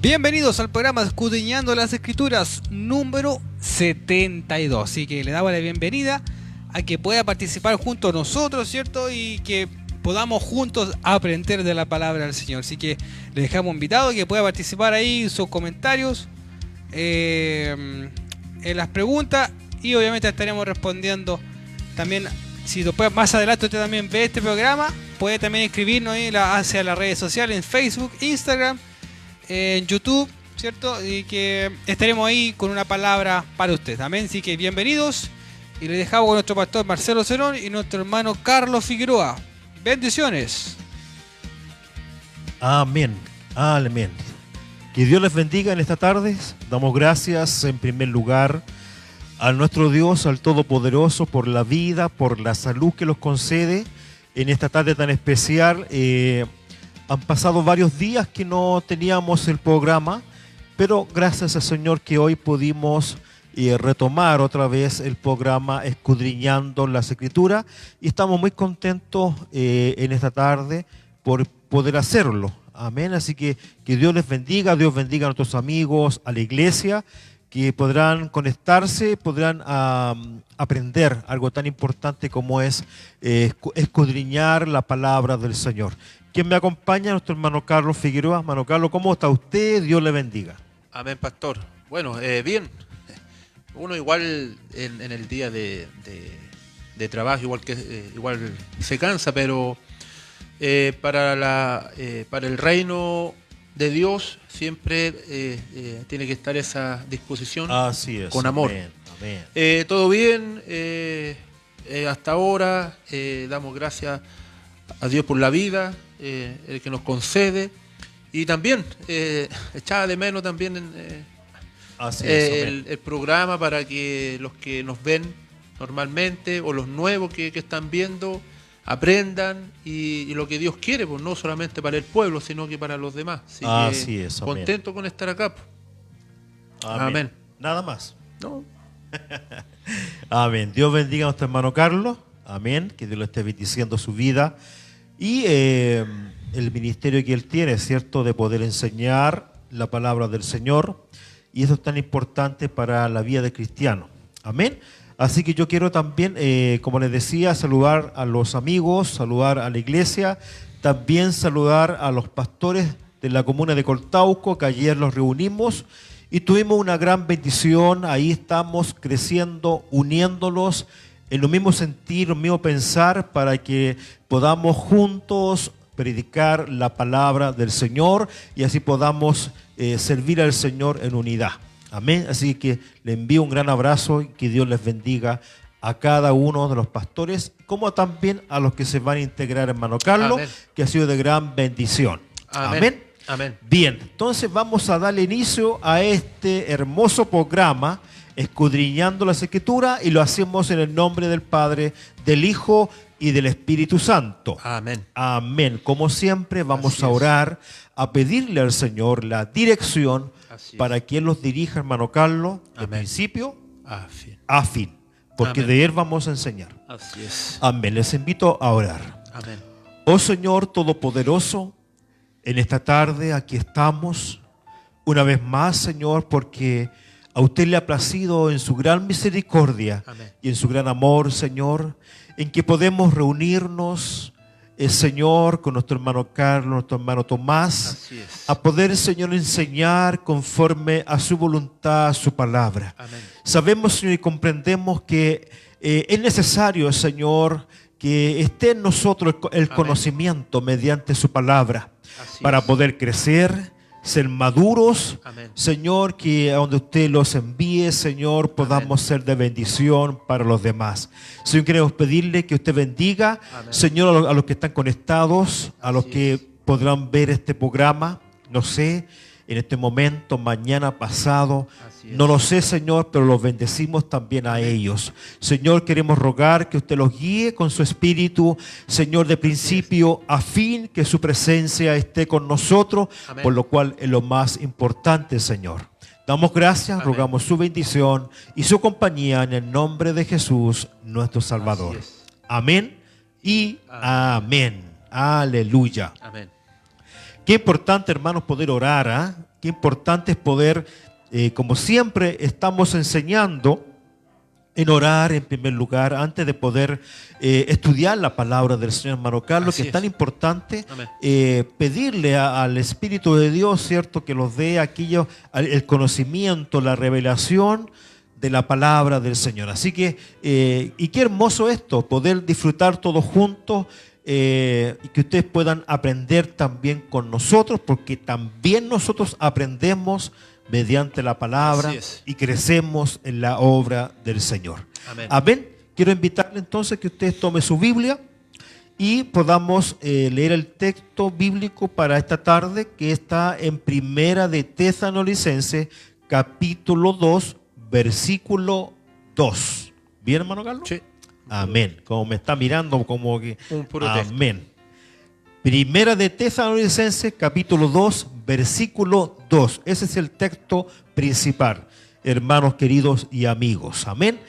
Bienvenidos al programa Escudriñando las Escrituras número 72. Así que le damos la bienvenida a que pueda participar junto a nosotros, ¿cierto? Y que podamos juntos aprender de la palabra del Señor. Así que le dejamos invitado a que pueda participar ahí, sus comentarios, en las preguntas, y obviamente estaremos respondiendo también. Si después más adelante usted también ve este programa, puede también escribirnos ahí hacia las redes sociales, en Facebook, Instagram, en YouTube, ¿cierto? Y que estaremos ahí con una palabra para usted. Amén. Así que bienvenidos, y le dejamos con nuestro pastor Marcelo Cerón y nuestro hermano Carlos Figueroa. Bendiciones. Amén. Amén. Que Dios les bendiga en esta tarde. Damos gracias en primer lugar a nuestro Dios, al Todopoderoso, por la vida, por la salud que nos concede en esta tarde tan especial. Han pasado varios días que no teníamos el programa, pero gracias al Señor que hoy pudimos retomar otra vez el programa Escudriñando las Escrituras, y estamos muy contentos en esta tarde por poder hacerlo. Amén. Así que Dios les bendiga, Dios bendiga a nuestros amigos, a la iglesia, que podrán conectarse, podrán aprender algo tan importante como es escudriñar la palabra del Señor. ¿Quién me acompaña? Nuestro hermano Carlos Figueroa. Hermano Carlos, ¿cómo está usted? Dios le bendiga. Amén, pastor. Bueno, bien. Uno igual en el día de trabajo, igual se cansa, pero para el reino de Dios siempre tiene que estar esa disposición. Así es, con amor. Amén, amén. Todo bien, hasta ahora damos gracias a Dios por la vida, el que nos concede, y también echaba de menos también Así es, el programa, para que los que nos ven normalmente o los nuevos que están viendo aprendan y lo que Dios quiere, pues no solamente para el pueblo, sino que para los demás. Así es, amén. Contento con estar acá. Amén. Amén. Nada más. ¿No? Amén. Dios bendiga a nuestro hermano Carlos. Amén. Que Dios le esté bendiciendo su vida y el ministerio que él tiene, ¿cierto? De poder enseñar la palabra del Señor. Y eso es tan importante para la vida del cristiano. Amén. Así que yo quiero también, como les decía, saludar a los amigos, saludar a la iglesia, también saludar a los pastores de la comuna de Coltauco, que ayer los reunimos y tuvimos una gran bendición. Ahí estamos creciendo, uniéndolos en lo mismo sentir, lo mismo pensar, para que podamos juntos predicar la palabra del Señor y así podamos servir al Señor en unidad. Amén. Así que le envío un gran abrazo y que Dios les bendiga a cada uno de los pastores, como también a los que se van a integrar, hermano Carlos. Amén. Que ha sido de gran bendición. Amén. Amén. Amén. Bien, entonces vamos a darle inicio a este hermoso programa, Escudriñando las Escrituras, y lo hacemos en el nombre del Padre, del Hijo y del Espíritu Santo. Amén. Amén. Como siempre, vamos a orar, a pedirle al Señor la dirección para que Él los dirija, hermano Carlos, de principio a fin, porque de Él vamos a enseñar. Así es. Amén. Les invito a orar. Amén. Oh Señor Todopoderoso, en esta tarde aquí estamos una vez más, Señor, porque a usted le ha placido en su gran misericordia. Amén. Y en su gran amor, Señor, en que podemos reunirnos, Señor, con nuestro hermano Carlos, nuestro hermano Tomás, a poder, Señor, enseñar conforme a su voluntad, su palabra. Amén. Sabemos, Señor, y comprendemos que es necesario, Señor, que esté en nosotros el conocimiento mediante su palabra, para poder crecer, ser maduros. Amén. Señor, que a donde usted los envíe, Señor, podamos ser de bendición para los demás. Señor, queremos pedirle que usted bendiga, amén, Señor, a los que están conectados, a los que podrán ver este programa, no sé, en este momento, mañana, pasado, no lo sé, Señor, pero los bendecimos también a ellos. Señor, queremos rogar que usted los guíe con su espíritu, Señor, de principio a fin, que su presencia esté con nosotros, amén, por lo cual es lo más importante, Señor. Damos gracias, amén, rogamos su bendición y su compañía en el nombre de Jesús, nuestro Salvador. Amén y amén. Aleluya. Amén. Qué importante, hermanos, poder orar qué importante es poder, como siempre estamos enseñando, en orar en primer lugar, antes de poder estudiar la palabra del Señor, hermano Carlos, Así que es tan importante Amén. pedirle al Espíritu de Dios, ¿cierto?, que nos dé aquello, el conocimiento, la revelación de la palabra del Señor. Así que, y qué hermoso esto, poder disfrutar todos juntos, y que ustedes puedan aprender también con nosotros, porque también nosotros aprendemos mediante la palabra y crecemos en la obra del Señor. Amén. Amén. Quiero invitarle entonces que ustedes tomen su Biblia y podamos leer el texto bíblico para esta tarde, que está en Primera de Tesalonicenses, capítulo 2, versículo 2. ¿Bien, hermano Carlos? Sí. Amén. Como me está mirando, como que... Un puro texto. Amén. Primera de Tesalonicenses, capítulo 2, versículo 2. Ese es el texto principal, hermanos queridos y amigos. Amén.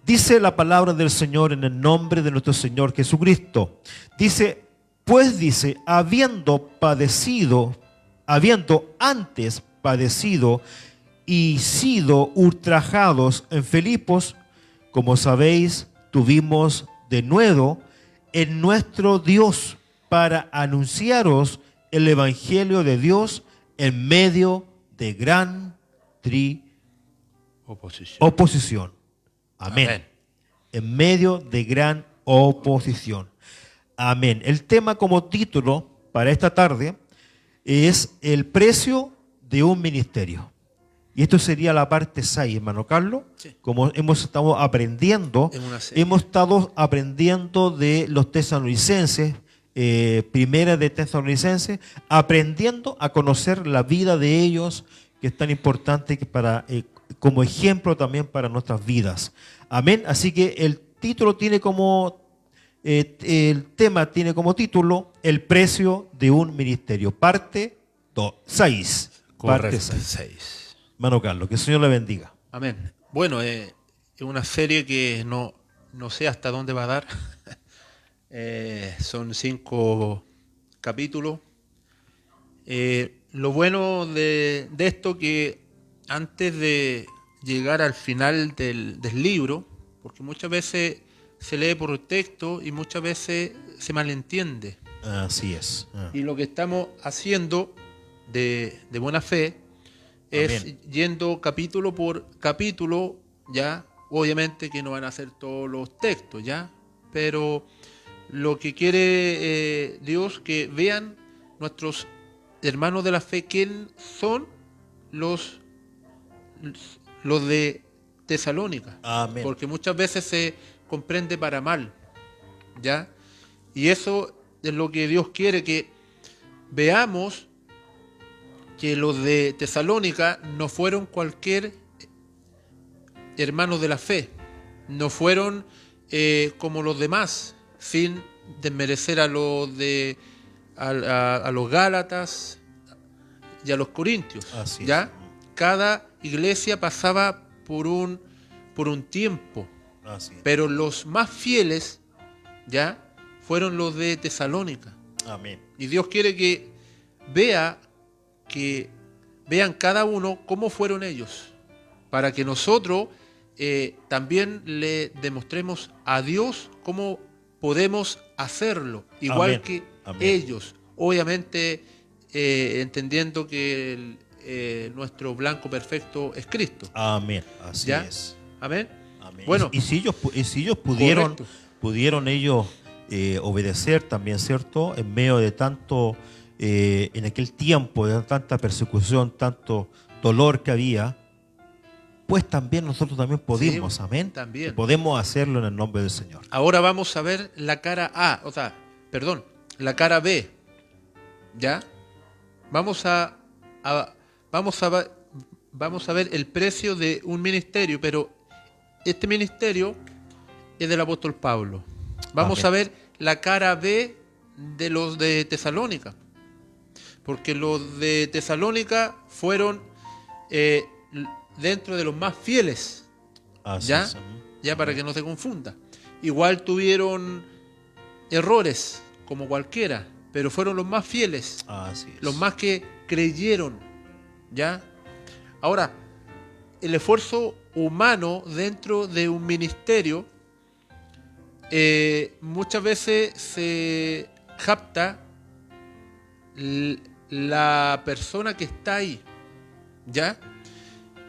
Dice la palabra del Señor en el nombre de nuestro Señor Jesucristo. Dice, pues dice, habiendo antes padecido y sido ultrajados en Filipos, como sabéis, tuvimos de nuevo en nuestro Dios para anunciaros el Evangelio de Dios en medio de gran oposición. Amén. Amén. En medio de gran oposición. Amén. El tema como título para esta tarde es el precio de un ministerio. Y esto sería la parte 6, hermano Carlos. Sí. Como hemos estado aprendiendo, de los tesalonicenses, Primera de Tesalonicenses, aprendiendo a conocer la vida de ellos, que es tan importante que como ejemplo también para nuestras vidas. Amén. Así que el título tiene el tema tiene como título el precio de un ministerio, parte 6. Parte 6. Hermano Carlos, que el Señor le bendiga. Amén. Bueno, es una serie que no sé hasta dónde va a dar. Son 5 capítulos. Lo bueno de esto, que antes de llegar al final del libro, porque muchas veces se lee por texto y muchas veces se malentiende. Así es. Y lo que estamos haciendo de buena fe es Amén. yendo capítulo por capítulo, ya, obviamente que no van a ser todos los textos, ya, pero lo que quiere Dios, que vean nuestros hermanos de la fe quién son los de Tesalónica. Amén. Porque muchas veces se comprende para mal, ya, y eso es lo que Dios quiere, que veamos que los de Tesalónica no fueron cualquier hermanos de la fe, no fueron como los demás, sin desmerecer a los a los Gálatas y a los Corintios. Así ¿ya? es. Cada iglesia pasaba por un tiempo, Así es. pero los más fieles, ya, fueron los de Tesalónica. Amén. Y Dios quiere que vean cada uno cómo fueron ellos, para que nosotros también le demostremos a Dios cómo podemos hacerlo, igual Amén. que Amén. ellos. Obviamente entendiendo que nuestro blanco perfecto es Cristo. Amén. Así ¿Ya? es. Amén. Amén. Bueno. Y si ellos pudieron, Correcto. pudieron ellos obedecer también, ¿cierto? En medio de tanto, en aquel tiempo, de tanta persecución, tanto dolor que había, pues también nosotros también podemos, Sí, amén. también. Y podemos hacerlo en el nombre del Señor. Ahora vamos a ver la cara A, la cara B. ¿Ya? Vamos a ver el precio de un ministerio, pero este ministerio es del apóstol Pablo. Vamos Amén. a ver la cara B de los de Tesalónica, porque los de Tesalónica fueron dentro de los más fieles. Así ¿Ya? es, amén. Ya, para que no se confunda. Igual tuvieron errores, como cualquiera, pero fueron los más fieles, Así es. los más que creyeron, ¿Ya? Ahora, el esfuerzo humano dentro de un ministerio muchas veces se capta la persona que está ahí, ¿ya?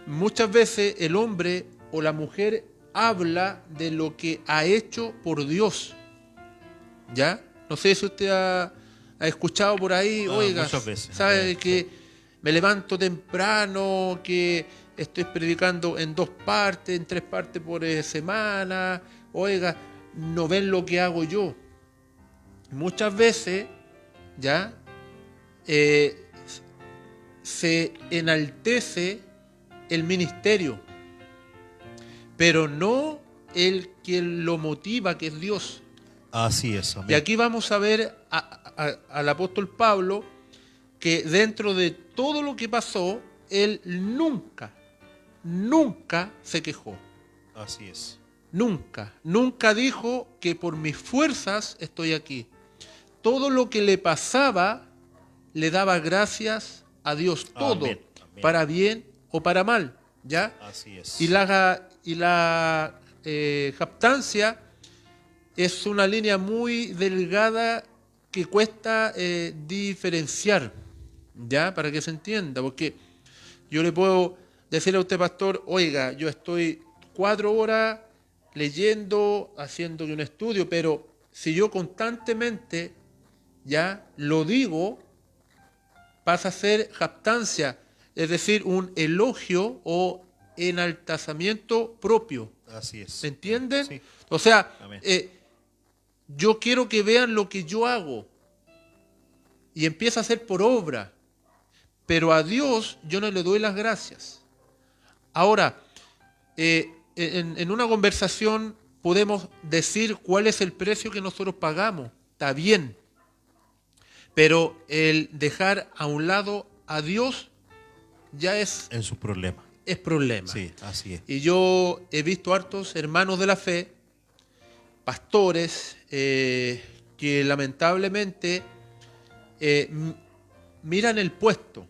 Muchas veces el hombre o la mujer habla de lo que ha hecho por Dios, ¿ya? No sé si usted ha escuchado por ahí, oiga, muchas veces. ¿sabe que me levanto temprano, que estoy predicando en 2 partes, en 3 partes por semana? Oiga, no ven lo que hago yo. Muchas veces, ¿ya? Se enaltece el ministerio, pero no el que lo motiva, que es Dios. Así es, amén. Y aquí vamos a ver al apóstol Pablo, que dentro de todo lo que pasó, él nunca se quejó. Así es. Nunca dijo que por mis fuerzas estoy aquí. Todo lo que le pasaba, le daba gracias a Dios, todo, Amén, amén. para bien o para mal, ¿ya? Así es. Y la jactancia es una línea muy delgada que cuesta diferenciar, ¿ya? Para que se entienda, porque yo le puedo decir a usted, pastor, oiga, yo estoy 4 horas leyendo, haciendo un estudio, pero si yo constantemente ya lo digo, pasa a ser jactancia, es decir, un elogio o enaltazamiento propio. Así es. ¿Me entienden? Sí. O sea, Amén. yo quiero que vean lo que yo hago y empieza a hacer por obra, pero a Dios yo no le doy las gracias. Ahora, en una conversación podemos decir cuál es el precio que nosotros pagamos, está bien, pero el dejar a un lado a Dios ya es En su problema. problema. Sí, así es. Y yo he visto hartos hermanos de la fe, pastores, que lamentablemente miran el puesto,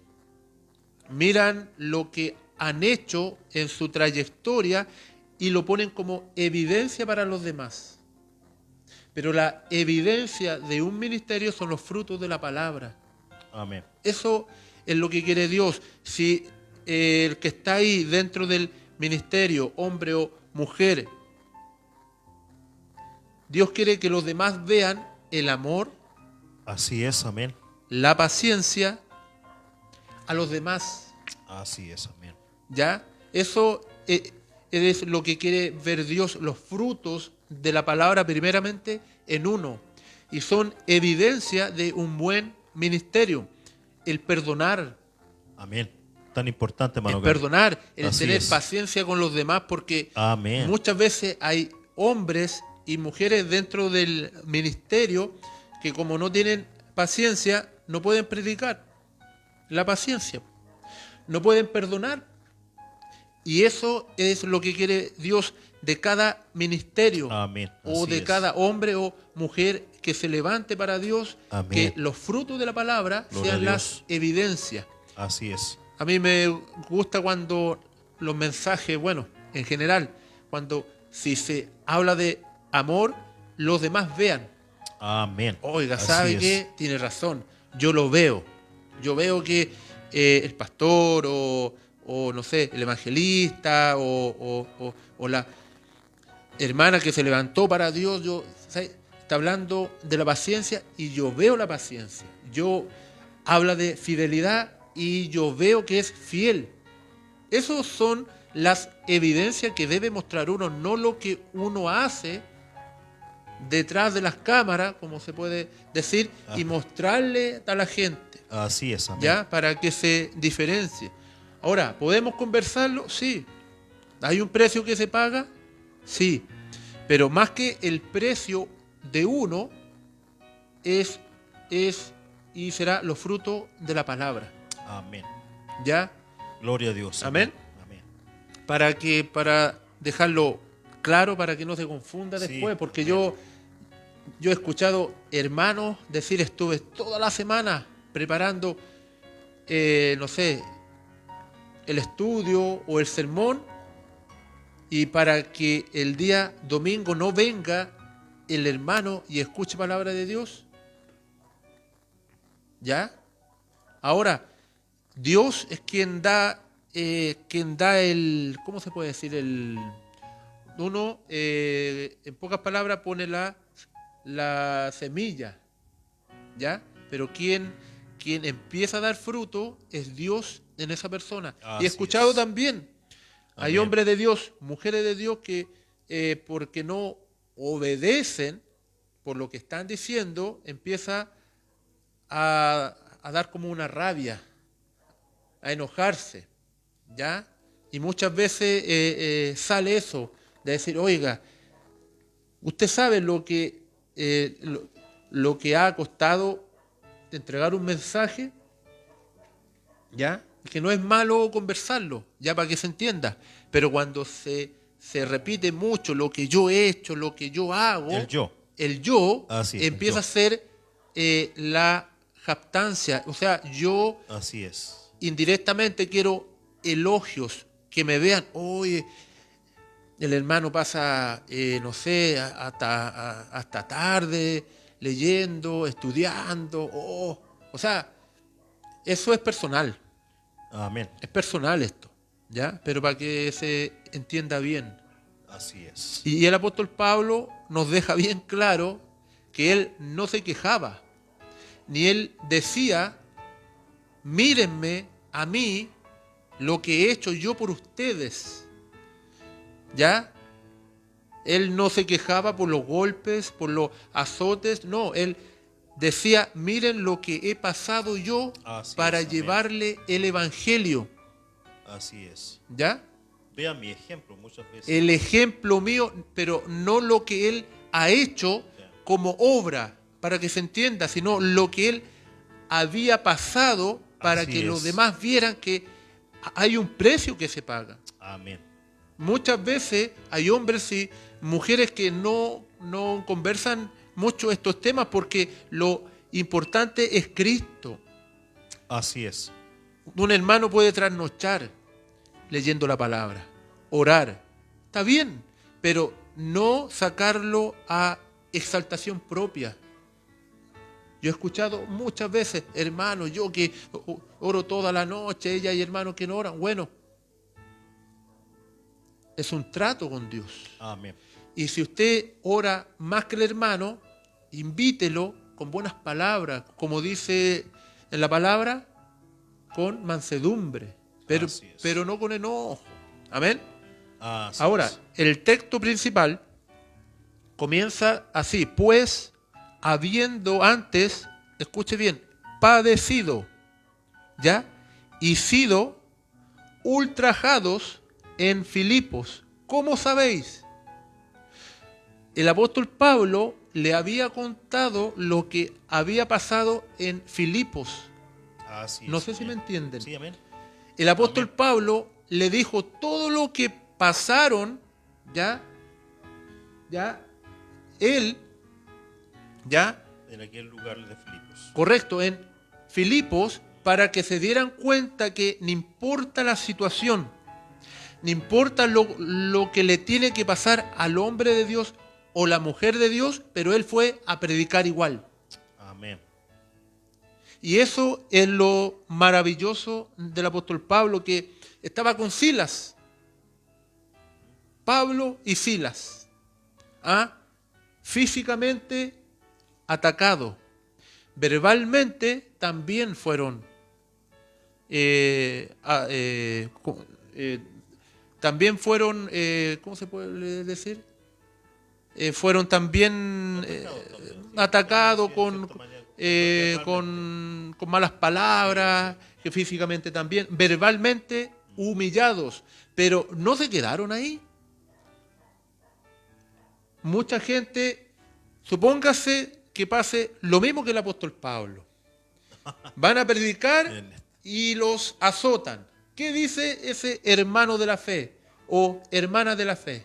miran lo que han hecho en su trayectoria y lo ponen como evidencia para los demás. Pero la evidencia de un ministerio son los frutos de la palabra. Amén. Eso es lo que quiere Dios. Si el que está ahí dentro del ministerio, hombre o mujer, Dios quiere que los demás vean el amor, Así es, amén. la paciencia a los demás. Así es, amén. ¿Ya? Eso es lo que quiere ver Dios, los frutos de la palabra primeramente en uno. Y son evidencia de un buen ministerio. El perdonar, Amén. Tan importante, hermano. el perdonar, el Así tener es. paciencia con los demás, porque Amén. muchas veces hay hombres y mujeres dentro del ministerio que como no tienen paciencia, no pueden predicar. La paciencia. No pueden perdonar. Y eso es lo que quiere Dios de cada ministerio. Amén. O Así de es. cada hombre o mujer que se levante para Dios. Amén. Que los frutos de la palabra Gloria sean a las Dios. evidencias. Así es. A mí me gusta cuando los mensajes, bueno, en general, cuando si se habla de amor, los demás vean. Amén. Oiga, Así ¿sabe es. qué? Tiene razón. Yo lo veo. Yo veo que el pastor o, no sé, el evangelista o la hermana que se levantó para Dios, ¿sabe? Está hablando de la paciencia y yo veo la paciencia. Yo habla de fidelidad y yo veo que es fiel. Esas son las evidencias que debe mostrar uno, no lo que uno hace detrás de las cámaras, como se puede decir, y mostrarle a la gente, Así es, amén. ¿ya? Para que se diferencie. Ahora, ¿podemos conversarlo? Sí. ¿Hay un precio que se paga? Sí. Pero más que el precio de uno, es y será los frutos de la palabra. Amén. ¿Ya? Gloria a Dios. Amén. Amén. Para dejarlo claro, para que no se confunda Sí, después, porque amén. yo he escuchado hermanos decir, estuve toda la semana preparando, no sé, el estudio o el sermón y para que el día domingo no venga el hermano y escuche palabra de Dios? ¿Ya? Ahora, Dios es quien da el, ¿cómo se puede decir? Uno, en pocas palabras, pone la semilla, ¿ya? Pero quien empieza a dar fruto es Dios en esa persona. Y he escuchado también, hay Amén. hombres de Dios, mujeres de Dios que porque no obedecen por lo que están diciendo, empieza a dar como una rabia, a enojarse, ¿ya? Y muchas veces sale eso, de decir, oiga, usted sabe lo que ha costado entregar un mensaje, ¿ya? Que no es malo conversarlo, ya para que se entienda, pero cuando se repite mucho lo que yo he hecho, lo que yo hago, el yo Así es, empieza el yo. a ser la jactancia, o sea, yo Así es. indirectamente quiero elogios, que me vean, oye, el hermano pasa, no sé, hasta tarde, leyendo, estudiando, o sea, eso es personal. Amén. Es personal esto, ¿ya? Pero para que se entienda bien. Así es. Y el apóstol Pablo nos deja bien claro que él no se quejaba, ni él decía, mírenme a mí lo que he hecho yo por ustedes, ¿ya? Él no se quejaba por los golpes, por los azotes, no, él decía, miren lo que he pasado yo para llevarle el evangelio. Así es. ¿Ya? Vean mi ejemplo muchas veces. El ejemplo mío, pero no lo que él ha hecho como obra, para que se entienda, sino lo que él había pasado para Así que es. los demás vieran que hay un precio que se paga. Amén. Muchas veces hay hombres y mujeres que no conversan mucho estos temas porque lo importante es Cristo. Así es. Un hermano puede trasnochar leyendo la palabra, orar, está bien, pero no sacarlo a exaltación propia. Yo he escuchado muchas veces, hermano, yo que oro toda la noche, ella y hermanos que no oran, bueno, es un trato con Dios. Amén. Y si usted ora más que el hermano, invítelo con buenas palabras, como dice en la palabra, con mansedumbre, pero no con enojo. Amén. Así Ahora, es. el texto principal comienza así, pues habiendo antes, escuche bien, padecido, ¿ya? Y sido ultrajados en Filipos. ¿Cómo sabéis? El apóstol Pablo le había contado lo que había pasado en Filipos. Así es. No sé si Amén. me entienden. Sí, amén. El apóstol Amén. Pablo le dijo todo lo que pasaron, él, En aquel lugar de Filipos. correcto, en Filipos, para que se dieran cuenta que no importa la situación, no importa lo que le tiene que pasar al hombre de Dios o la mujer de Dios, pero él fue a predicar igual. Amén. Y eso es lo maravilloso del apóstol Pablo, que estaba con Silas. Pablo y Silas. Físicamente atacados. Verbalmente también fueron ¿cómo se puede decir? Fueron también atacados con malas palabras, que físicamente también, verbalmente humillados, pero no se quedaron ahí. Mucha gente, supóngase que pase lo mismo que el apóstol Pablo. Van a predicar y los azotan. ¿Qué dice ese hermano de la fe o hermana de la fe?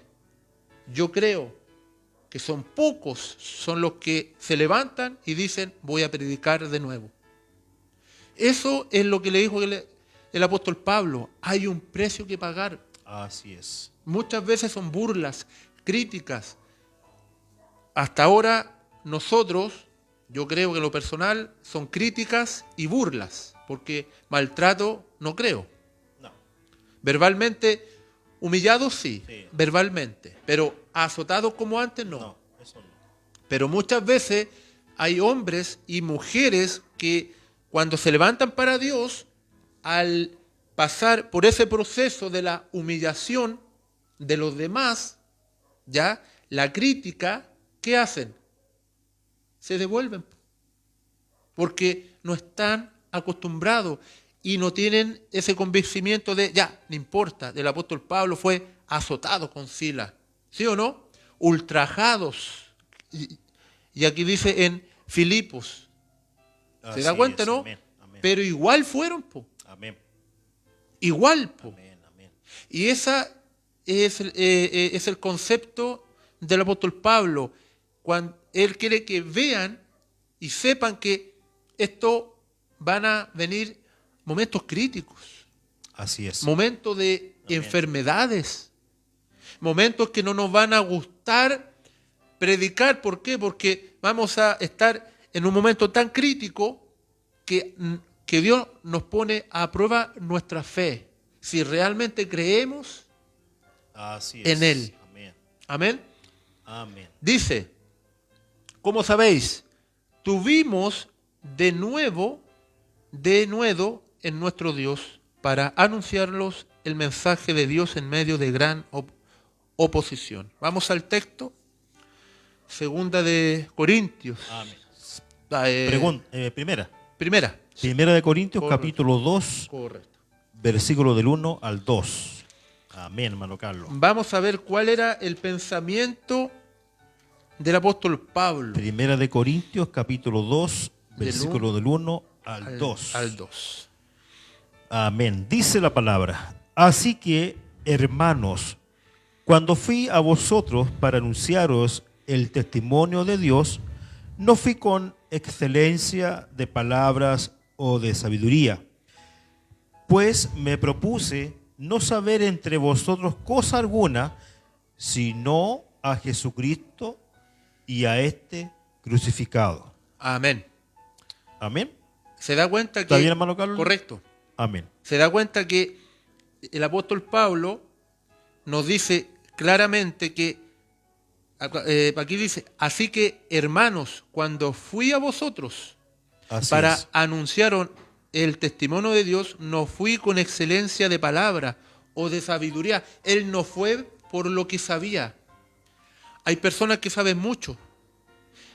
Yo creo que son pocos, son los que se levantan y dicen, voy a predicar de nuevo. Eso es lo que le dijo el apóstol Pablo, hay un precio que pagar. Así es. Muchas veces son burlas, críticas. Hasta ahora nosotros, yo creo que en lo personal, son críticas y burlas, porque maltrato no creo. No. Verbalmente, humillados sí, Sí. verbalmente, pero azotados como antes no. No, eso no. Pero muchas veces hay hombres y mujeres que cuando se levantan para Dios, al pasar por ese proceso de la humillación de los demás, ya la crítica, ¿qué hacen? Se devuelven. Porque no están acostumbrados y no tienen ese convencimiento de, ya, no importa, el apóstol Pablo fue azotado con Silas, ¿sí o no? Ultrajados. Y aquí dice en Filipos, ¿se da Así cuenta, es. no? Amén, amén. Pero igual fueron, po. Amén. Igual, po. Amén, amén. Y esa es el concepto del apóstol Pablo. Cuando él quiere que vean y sepan que esto van a venir momentos críticos, Así es. momentos de Amén. enfermedades, momentos que no nos van a gustar predicar. ¿Por qué? Porque vamos a estar en un momento tan crítico que Dios nos pone a prueba nuestra fe. Si realmente creemos Así es. en Él. Amén. Amén. Amén. Dice, como sabéis, tuvimos de nuevo en nuestro Dios para anunciarlos el mensaje de Dios en medio de gran oposición. Vamos al texto, segunda de Corintios. Amén. Primera. Primera de Corintios, Correcto. capítulo 2, Correcto. versículo del 1 al 2. Amén, hermano Carlos. Vamos a ver cuál era el pensamiento del apóstol Pablo. Primera de Corintios, capítulo 2, Del versículo del 1 al 2. Al 2. Amén. Dice la palabra. Así que, hermanos, cuando fui a vosotros para anunciaros el testimonio de Dios, no fui con excelencia de palabras o de sabiduría, pues me propuse no saber entre vosotros cosa alguna, sino a Jesucristo y a este crucificado. Amén. Amén. ¿Se da cuenta que... ¿Está bien, hermano Carlos? Correcto. Amén. Se da cuenta que el apóstol Pablo nos dice claramente que, aquí dice, así que hermanos, cuando fui a vosotros Así para es. anunciar el testimonio de Dios, no fui con excelencia de palabra o de sabiduría. Él no fue por lo que sabía. Hay personas que saben mucho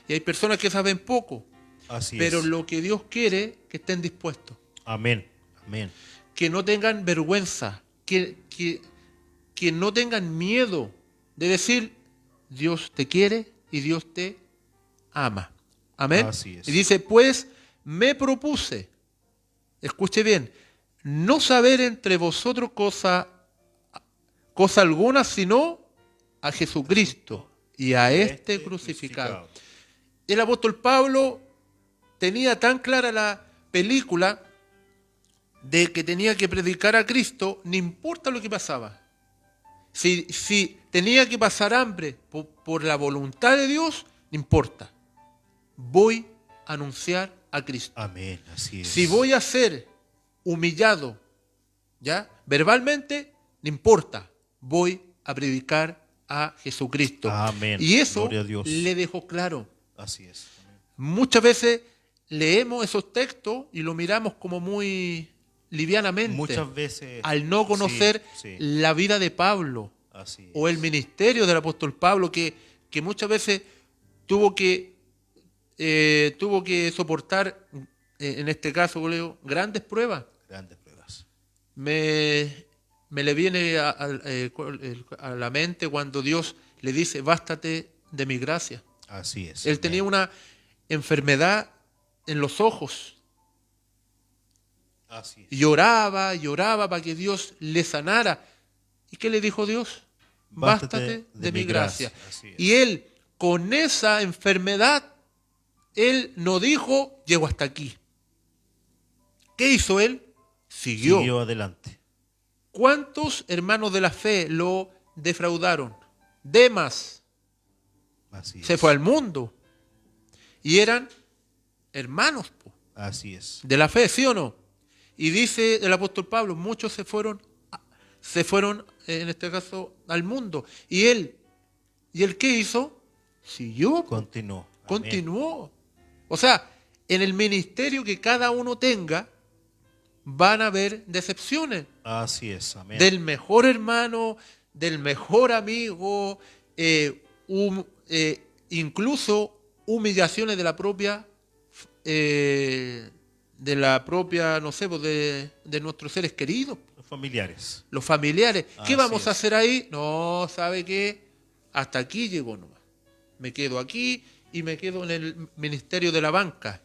y hay personas que saben poco, Así pero es. lo que Dios quiere que estén dispuestos. Amén. Amén. Que no tengan vergüenza, que no tengan miedo de decir, Dios te quiere y Dios te ama. Amén. Así es. Y dice, pues me propuse, escuche bien, no saber entre vosotros cosa alguna, sino a Jesucristo y a este crucificado. El apóstol Pablo tenía tan clara la película de que tenía que predicar a Cristo, no importa lo que pasaba. Si tenía que pasar hambre por la voluntad de Dios, no importa. Voy a anunciar a Cristo. Amén. Así es. Si voy a ser humillado, ¿ya? Verbalmente, no importa. Voy a predicar a Jesucristo. Amén. Y eso Gloria a Dios. le dejó claro. Así es. Amén. Muchas veces leemos esos textos y lo miramos como muy livianamente. Muchas veces. Al no conocer Sí, sí. la vida de Pablo Así o el es. ministerio del apóstol Pablo, que muchas veces tuvo que soportar, en este caso, Leo, grandes pruebas. Grandes pruebas. Me le viene a la mente cuando Dios le dice, bástate de mi gracia. Así es. Él tenía una enfermedad en los ojos. Así es. Y lloraba para que Dios le sanara. ¿Y qué le dijo Dios? Bástate de mi gracia. Así es. Y él, con esa enfermedad, él no dijo, llego hasta aquí. ¿Qué hizo él? siguió. adelante. ¿Cuántos hermanos de la fe lo defraudaron? Demas Así se es. fue al mundo. Y eran hermanos Así es. de la fe, ¿sí o no? Y dice el apóstol Pablo, muchos se fueron en este caso al mundo. ¿Y él qué hizo? Siguió, Continuó. Amén. continuó. O sea, en el ministerio que cada uno tenga, van a haber decepciones. Así es. Amén. Del mejor hermano, del mejor amigo, incluso humillaciones de la propia, no sé, pues de nuestros seres queridos, Los familiares. los familiares. ¿Qué Así vamos a es. hacer ahí? No, ¿sabe qué? Hasta aquí llegó nomás. Me quedo aquí y me quedo en el ministerio de la banca.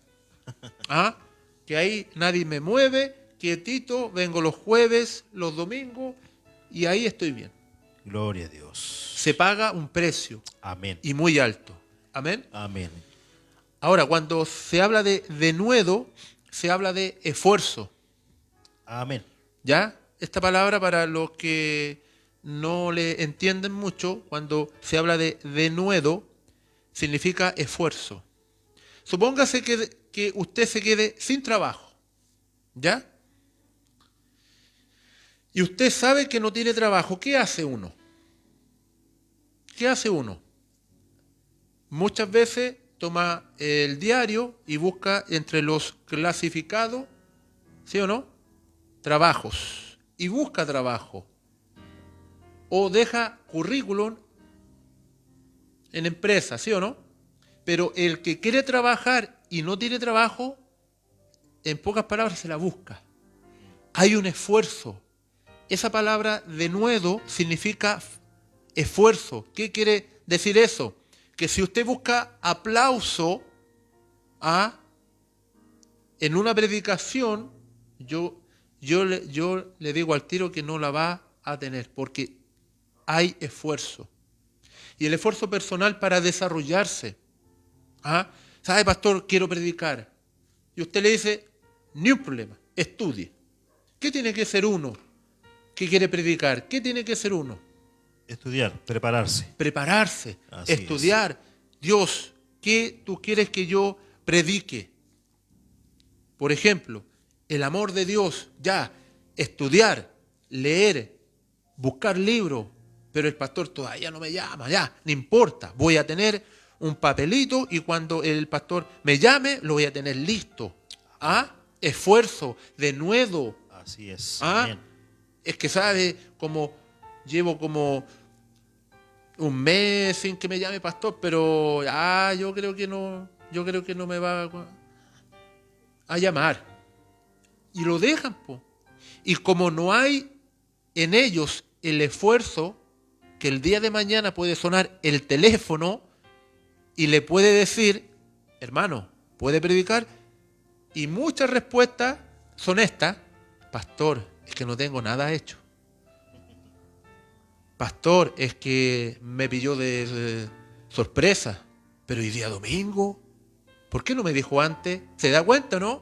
¿Ah? Que ahí nadie me mueve, quietito, vengo los jueves, los domingos y ahí estoy bien. Gloria a Dios. Se paga un precio Amén. y muy alto. Amén. Amén. Ahora, cuando se habla de denuedo, se habla de esfuerzo. Amén. ¿Ya? Esta palabra, para los que no le entienden mucho, cuando se habla de denuedo, significa esfuerzo. Supóngase que usted se quede sin trabajo. ¿Ya? Y usted sabe que no tiene trabajo. ¿Qué hace uno? ¿Qué hace uno? Muchas veces toma el diario y busca entre los clasificados, ¿sí o no? Trabajos. Y busca trabajo. O deja currículum en empresas, ¿sí o no? Pero el que quiere trabajar y no tiene trabajo, en pocas palabras se la busca. Hay un esfuerzo. Esa palabra denuedo significa esfuerzo. ¿Qué quiere decir eso? Que si usted busca aplauso en una predicación, yo le digo al tiro que no la va a tener, porque hay esfuerzo. Y el esfuerzo personal para desarrollarse. ¿Sabe, pastor? Quiero predicar. Y usted le dice, ni un problema, estudie. ¿Qué tiene que hacer uno que quiere predicar? ¿Qué tiene que hacer uno? Estudiar, prepararse. Prepararse, Así estudiar. Dios, ¿qué tú quieres que yo predique? Por ejemplo, el amor de Dios, ya, estudiar, leer, buscar libros, pero el pastor todavía no me llama, ya, no importa, voy a tener un papelito y cuando el pastor me llame, lo voy a tener listo. Esfuerzo, denuedo. Así es. ¿Ah? Amén. Es que sabe, llevo como un mes sin que me llame pastor, pero yo creo que no me va a llamar. Y lo dejan, po. Y como no hay en ellos el esfuerzo, que el día de mañana puede sonar el teléfono y le puede decir, hermano, ¿puede predicar? Y muchas respuestas son estas: pastor, es que no tengo nada hecho. Pastor, es que me pilló de sorpresa. Pero hoy día domingo, ¿por qué no me dijo antes? ¿Se da cuenta, no?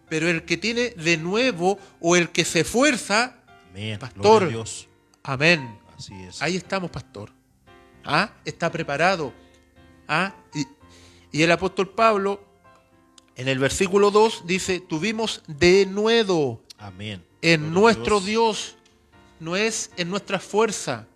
Pero el que tiene de nuevo o el que se esfuerza, Amén. pastor, Gloria a Dios. amén. Así es. Ahí estamos, pastor. Está preparado. Y el apóstol Pablo, en el versículo 2, dice, tuvimos denuedo Amén. en Gloria a nuestro Dios, no es en nuestra fuerza.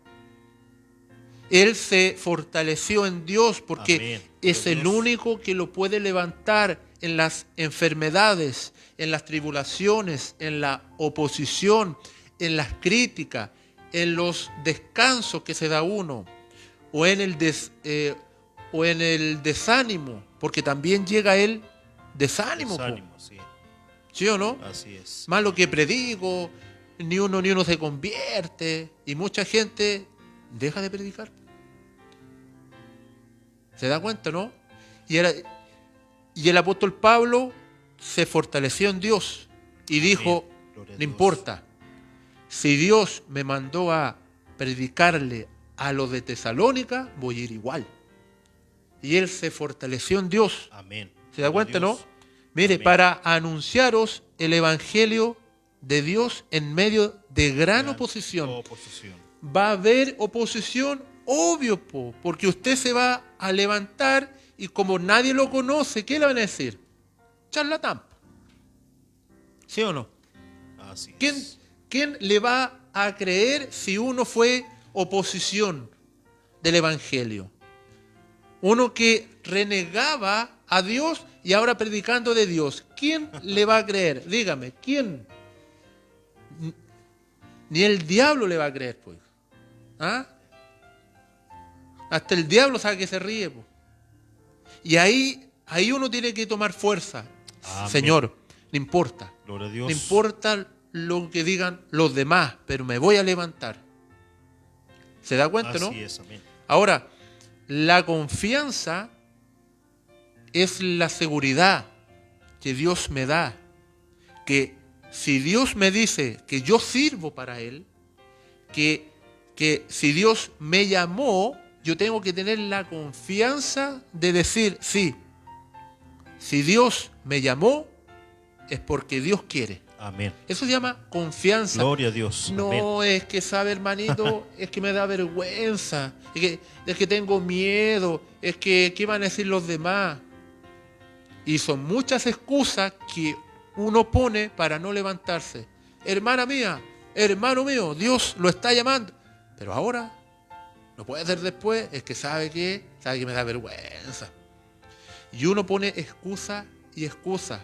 Él se fortaleció en Dios porque Amén. es Gloria a el Dios. único que lo puede levantar en las enfermedades, en las tribulaciones, en la oposición, en las críticas, en los descansos que se da uno, o en el desánimo, porque también llega el desánimo. Desánimo, sí. ¿Sí o no? Así es. Más lo que predico, ni uno se convierte, y mucha gente deja de predicar. ¿Se da cuenta, no? Y el apóstol Pablo se fortaleció en Dios y dijo, Gloria a no Dios. importa, si Dios me mandó a predicarle a los de Tesalónica, voy a ir igual. Y él se fortaleció en Dios. Amén. ¿Se da Gloria a cuenta, no? Dios. Mire, Amén. para anunciaros el evangelio de Dios en medio de gran oposición. Va a haber oposición, obvio, porque usted se va a levantar y como nadie lo conoce, ¿qué le van a decir? Charlatán. ¿Sí o no? Así ¿Quién le va a creer si uno fue oposición del Evangelio? Uno que renegaba a Dios y ahora predicando de Dios. ¿Quién le va a creer? Dígame, ¿quién? Ni el diablo le va a creer, pues. ¿Ah? Hasta el diablo sabe que se ríe, pues. Y ahí uno tiene que tomar fuerza. Amén. Señor, no importa. Gloria a Dios. No importa lo que digan los demás, pero me voy a levantar. ¿Se da cuenta, no? Así es, amén. Ahora, la confianza es la seguridad que Dios me da. Que si Dios me dice que yo sirvo para Él, que si Dios me llamó, yo tengo que tener la confianza de decir, sí, si Dios me llamó, es porque Dios quiere. Amén. Eso se llama confianza. Gloria a Dios. No Amén. es que sabe, hermanito, es que me da vergüenza, es que tengo miedo, es que ¿qué van a decir los demás? Y son muchas excusas que uno pone para no levantarse. Hermana mía, hermano mío, Dios lo está llamando. Pero ahora, no puede ser después, es que sabe que me da vergüenza. Y uno pone excusa y excusa.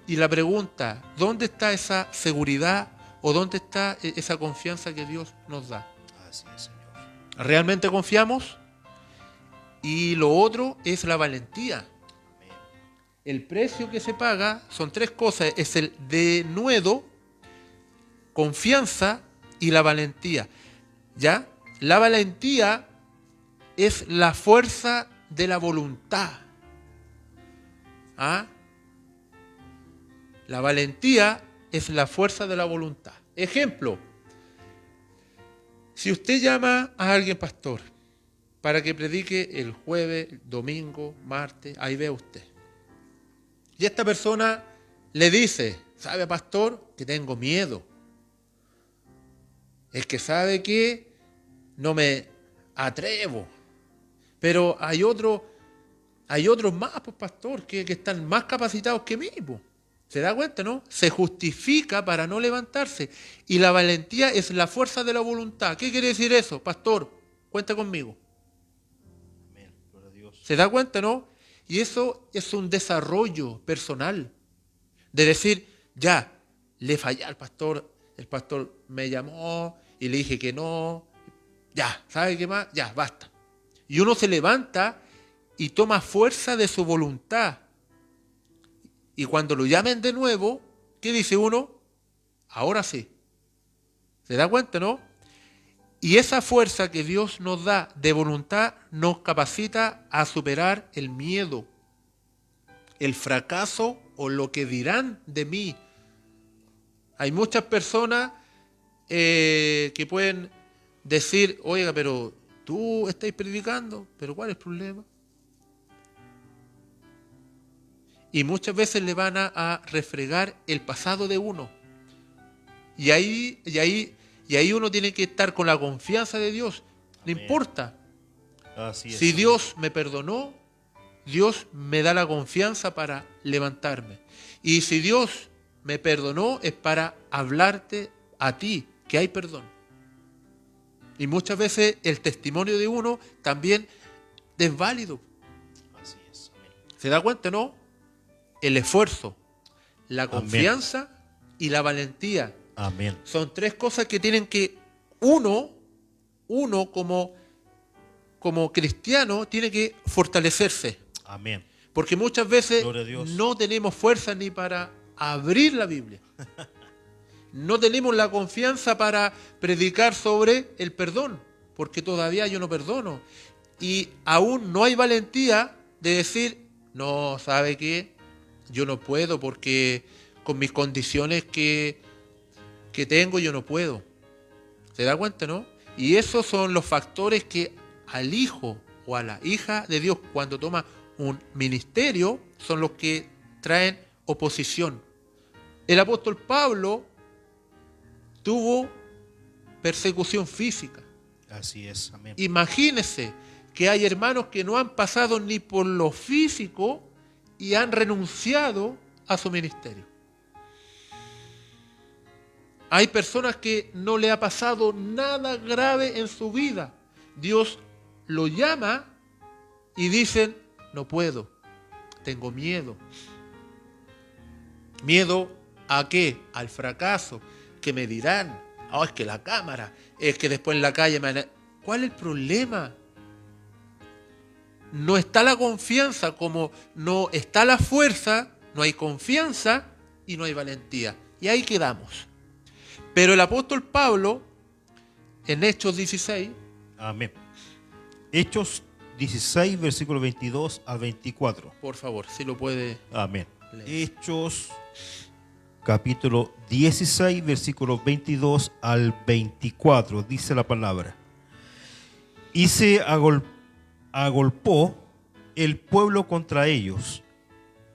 Y la pregunta, ¿dónde está esa seguridad o dónde está esa confianza que Dios nos da? Así es, Señor. ¿Realmente confiamos? Y lo otro es la valentía. El precio que se paga son tres cosas. Es el denuedo, confianza y la valentía. ¿Ya? La valentía es la fuerza de la voluntad. ¿Ah? La valentía es la fuerza de la voluntad. Ejemplo, si usted llama a alguien pastor para que predique el jueves, el domingo, martes, ahí ve usted. Y esta persona le dice, ¿sabe, pastor? Que tengo miedo. Es que sabe que no me atrevo. Pero hay otros más, pues, pastor, que están más capacitados que mí, pues. ¿Se da cuenta, no? Se justifica para no levantarse. Y la valentía es la fuerza de la voluntad. ¿Qué quiere decir eso? Pastor, cuenta conmigo. Amén. Gloria a Dios. ¿Se da cuenta, no? Y eso es un desarrollo personal. De decir, ya, le fallé al pastor, el pastor me llamó y le dije que no. Ya, ¿sabe qué más? Ya, basta. Y uno se levanta y toma fuerza de su voluntad. Y cuando lo llamen de nuevo, ¿qué dice uno? Ahora sí. ¿Se da cuenta, no? Y esa fuerza que Dios nos da de voluntad nos capacita a superar el miedo, el fracaso o lo que dirán de mí. Hay muchas personas que pueden decir, oiga, pero tú estás predicando, pero ¿cuál es el problema? Y muchas veces le van a refregar el pasado de uno. Y ahí uno tiene que estar con la confianza de Dios. No Amén. importa. Así es. Si Dios me perdonó, Dios me da la confianza para levantarme. Y si Dios me perdonó, es para hablarte a ti, que hay perdón. Y muchas veces el testimonio de uno también es válido. Así es. Amén. ¿Se da cuenta, no? El esfuerzo, la confianza y la valentía. Amén. Son tres cosas que tienen que uno como cristiano tiene que fortalecerse. Amén. Porque muchas veces Gloria a Dios. no tenemos fuerza ni para abrir la Biblia. No tenemos la confianza para predicar sobre el perdón, porque todavía yo no perdono. Y aún no hay valentía de decir, no, ¿sabe qué? Yo no puedo porque con mis condiciones que tengo yo no puedo. ¿Se da cuenta, no? Y esos son los factores que al hijo o a la hija de Dios cuando toma un ministerio son los que traen oposición. El apóstol Pablo tuvo persecución física. Así es, amén. Imagínense que hay hermanos que no han pasado ni por lo físico y han renunciado a su ministerio. Hay personas que no le ha pasado nada grave en su vida. Dios lo llama y dicen, no puedo, tengo miedo. ¿Miedo a qué? Al fracaso, que me dirán, oh, es que la cámara, es que después en la calle me... ¿Cuál es el problema? No está la confianza, como no está la fuerza, no hay confianza y no hay valentía. Y ahí quedamos. Pero el apóstol Pablo, en Hechos 16, Amén. Hechos 16, versículo 22 a 24. por favor, si lo puede Amén. leer. Hechos, capítulo 16, versículo 22 al 24. Dice la palabra. Y se agolpó el pueblo contra ellos,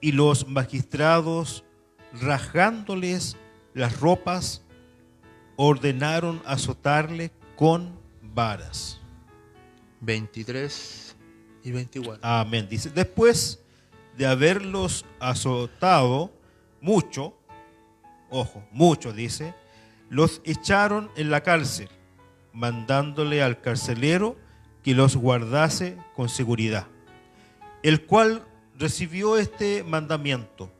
y los magistrados, rajándoles las ropas, ordenaron azotarle con varas. 23 y 24. Amén. Dice, después de haberlos azotado mucho, ojo, mucho dice, los echaron en la cárcel, mandándole al carcelero que los guardase con seguridad, el cual recibió este mandamiento,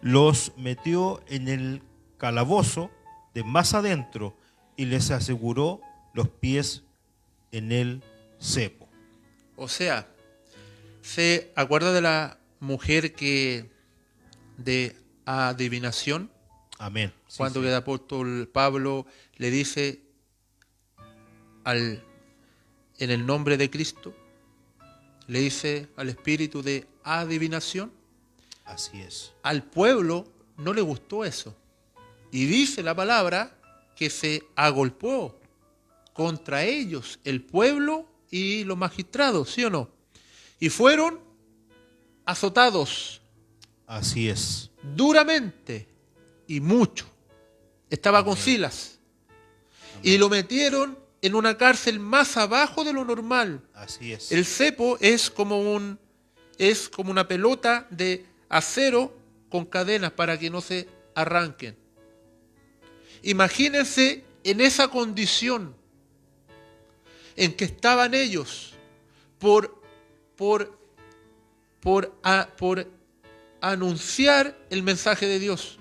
los metió en el calabozo de más adentro y les aseguró los pies en el cepo. O sea, ¿se acuerda de la mujer que de adivinación? Amén. Sí, Cuando sí. el apóstol Pablo le dice en el nombre de Cristo, le dice al espíritu de adivinación. Así es. Al pueblo no le gustó eso. Y dice la palabra que se agolpó contra ellos, el pueblo y los magistrados, ¿sí o no? Y fueron azotados Así es. duramente y mucho. Estaba con Silas. Y lo metieron en una cárcel más abajo de lo normal. Así es. El cepo es como una pelota de acero con cadenas para que no se arranquen. Imagínense en esa condición en que estaban ellos por anunciar el mensaje de Dios.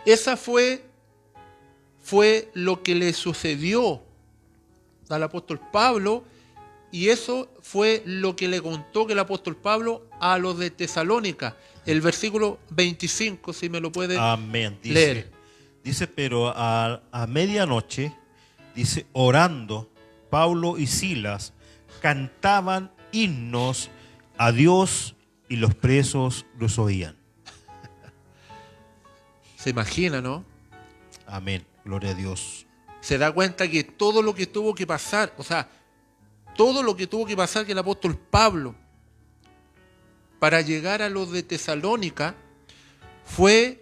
Esa fue lo que le sucedió al apóstol Pablo, y eso fue lo que le contó que el apóstol Pablo a los de Tesalónica. El versículo 25, si me lo puede Amén. leer. Dice, pero a medianoche, dice, orando, Pablo y Silas cantaban himnos a Dios y los presos los oían. Se imagina, ¿no? Amén. Gloria a Dios. Se da cuenta que todo lo que tuvo que pasar, todo lo que tuvo que pasar que el apóstol Pablo para llegar a los de Tesalónica fue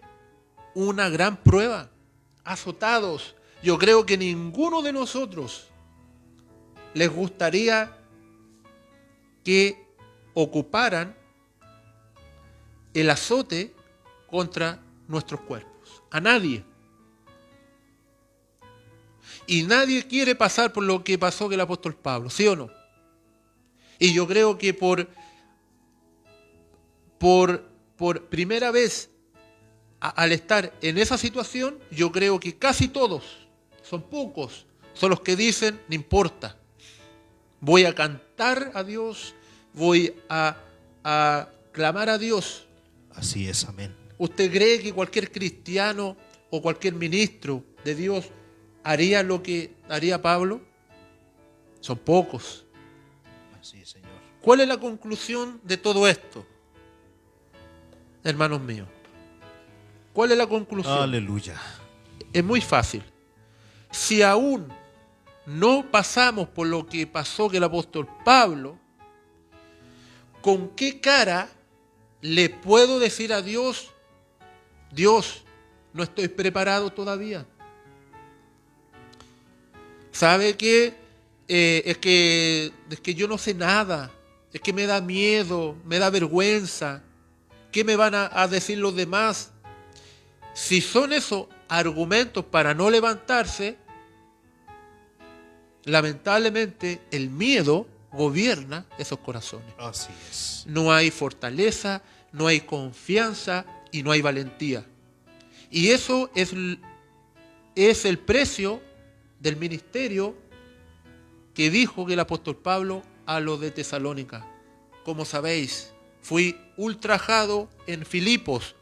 una gran prueba. Azotados. Yo creo que ninguno de nosotros les gustaría que ocuparan el azote contra nuestros cuerpos. A nadie. Y nadie quiere pasar por lo que pasó que el apóstol Pablo, ¿sí o no? Y yo creo que por primera vez al estar en esa situación, yo creo que casi todos, son pocos, son los que dicen, no importa, voy a cantar a Dios, voy a clamar a Dios. Así es, amén. ¿Usted cree que cualquier cristiano o cualquier ministro de Dios haría lo que haría Pablo? Son pocos. Así es, Señor. ¿Cuál es la conclusión de todo esto, hermanos míos? ¿Cuál es la conclusión? Aleluya. Es muy fácil. Si aún no pasamos por lo que pasó que el apóstol Pablo, ¿con qué cara le puedo decir a Dios, Dios, no estoy preparado todavía. ¿Sabe qué? Es que yo no sé nada, es que me da miedo, me da vergüenza. ¿Qué me van a decir los demás? Si son esos argumentos para no levantarse, lamentablemente el miedo gobierna esos corazones. Así es. No hay fortaleza, no hay confianza y no hay valentía. Y eso es el precio del ministerio que dijo que el apóstol Pablo a los de Tesalónica. Como sabéis, fui ultrajado en Filipos.